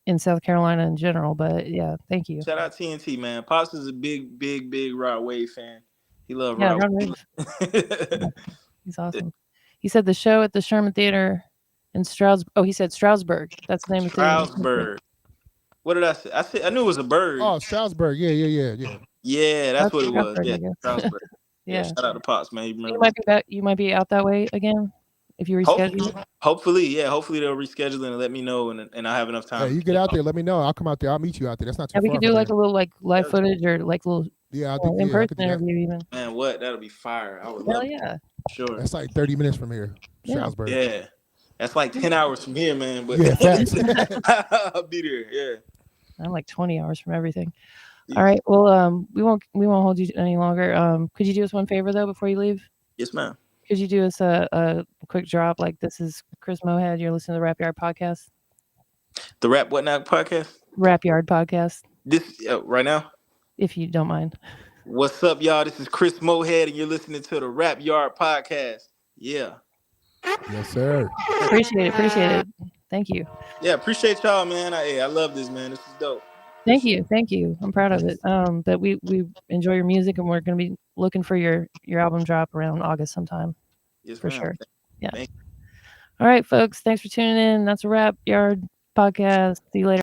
[SPEAKER 5] in South Carolina in general, but yeah, thank you.
[SPEAKER 6] Shout out TNT, man. Pops is a big Rod Wave fan. He loves
[SPEAKER 5] Rod
[SPEAKER 6] Wave.
[SPEAKER 5] Yeah, he's awesome. He said the show at the Sherman Theater in Stroudsburg. Oh, he said Stroudsburg. That's the name of the theater.
[SPEAKER 6] Stroudsburg. What did I say? I knew it was a bird.
[SPEAKER 4] Oh, Stroudsburg. Yeah.
[SPEAKER 6] Yeah, that's what it was.
[SPEAKER 5] Stroudsburg,
[SPEAKER 6] Yeah, Stroudsburg. Yeah. Shout out to Pops, man.
[SPEAKER 5] You might be out that way again if you reschedule.
[SPEAKER 6] Hopefully they'll reschedule and let me know, and I have enough time.
[SPEAKER 4] Yeah, you get out there, let me know. I'll come out there. I'll meet you out there. That's not too far.
[SPEAKER 5] We could do like a little like live footage or like little in-person interview even.
[SPEAKER 6] Man, what? That'll be fire. I would
[SPEAKER 5] Hell
[SPEAKER 6] love
[SPEAKER 5] yeah.
[SPEAKER 6] It. Sure.
[SPEAKER 4] That's like 30 minutes from here. Stroudsburg.
[SPEAKER 6] Yeah. That's like 10 hours from here, man. But
[SPEAKER 4] yeah, facts.
[SPEAKER 6] I'll be there. Yeah.
[SPEAKER 5] I'm like 20 hours from everything. All right. Well, we won't hold you any longer. Could you do us one favor though before you leave?
[SPEAKER 6] Yes, ma'am.
[SPEAKER 5] Could you do us a quick drop? Like, this is Chris Mohead. You're listening to the Rap Yard podcast.
[SPEAKER 6] The Rap What Now podcast?
[SPEAKER 5] Rap Yard podcast.
[SPEAKER 6] This right now?
[SPEAKER 5] If you don't mind.
[SPEAKER 6] What's up, y'all? This is Chris Mohead, and you're listening to the Rap Yard podcast. Yeah.
[SPEAKER 4] Yes, sir.
[SPEAKER 5] Appreciate it. Thank you.
[SPEAKER 6] Yeah, appreciate y'all, man. I love this, man. This is dope.
[SPEAKER 5] Thank you. I'm proud of it. That we enjoy your music, and we're going to be looking for your album drop around August sometime.
[SPEAKER 6] Yes,
[SPEAKER 5] for
[SPEAKER 6] ma'am.
[SPEAKER 5] sure. Yeah. All right, folks. Thanks for tuning in. That's a Rap Yard podcast. See you later.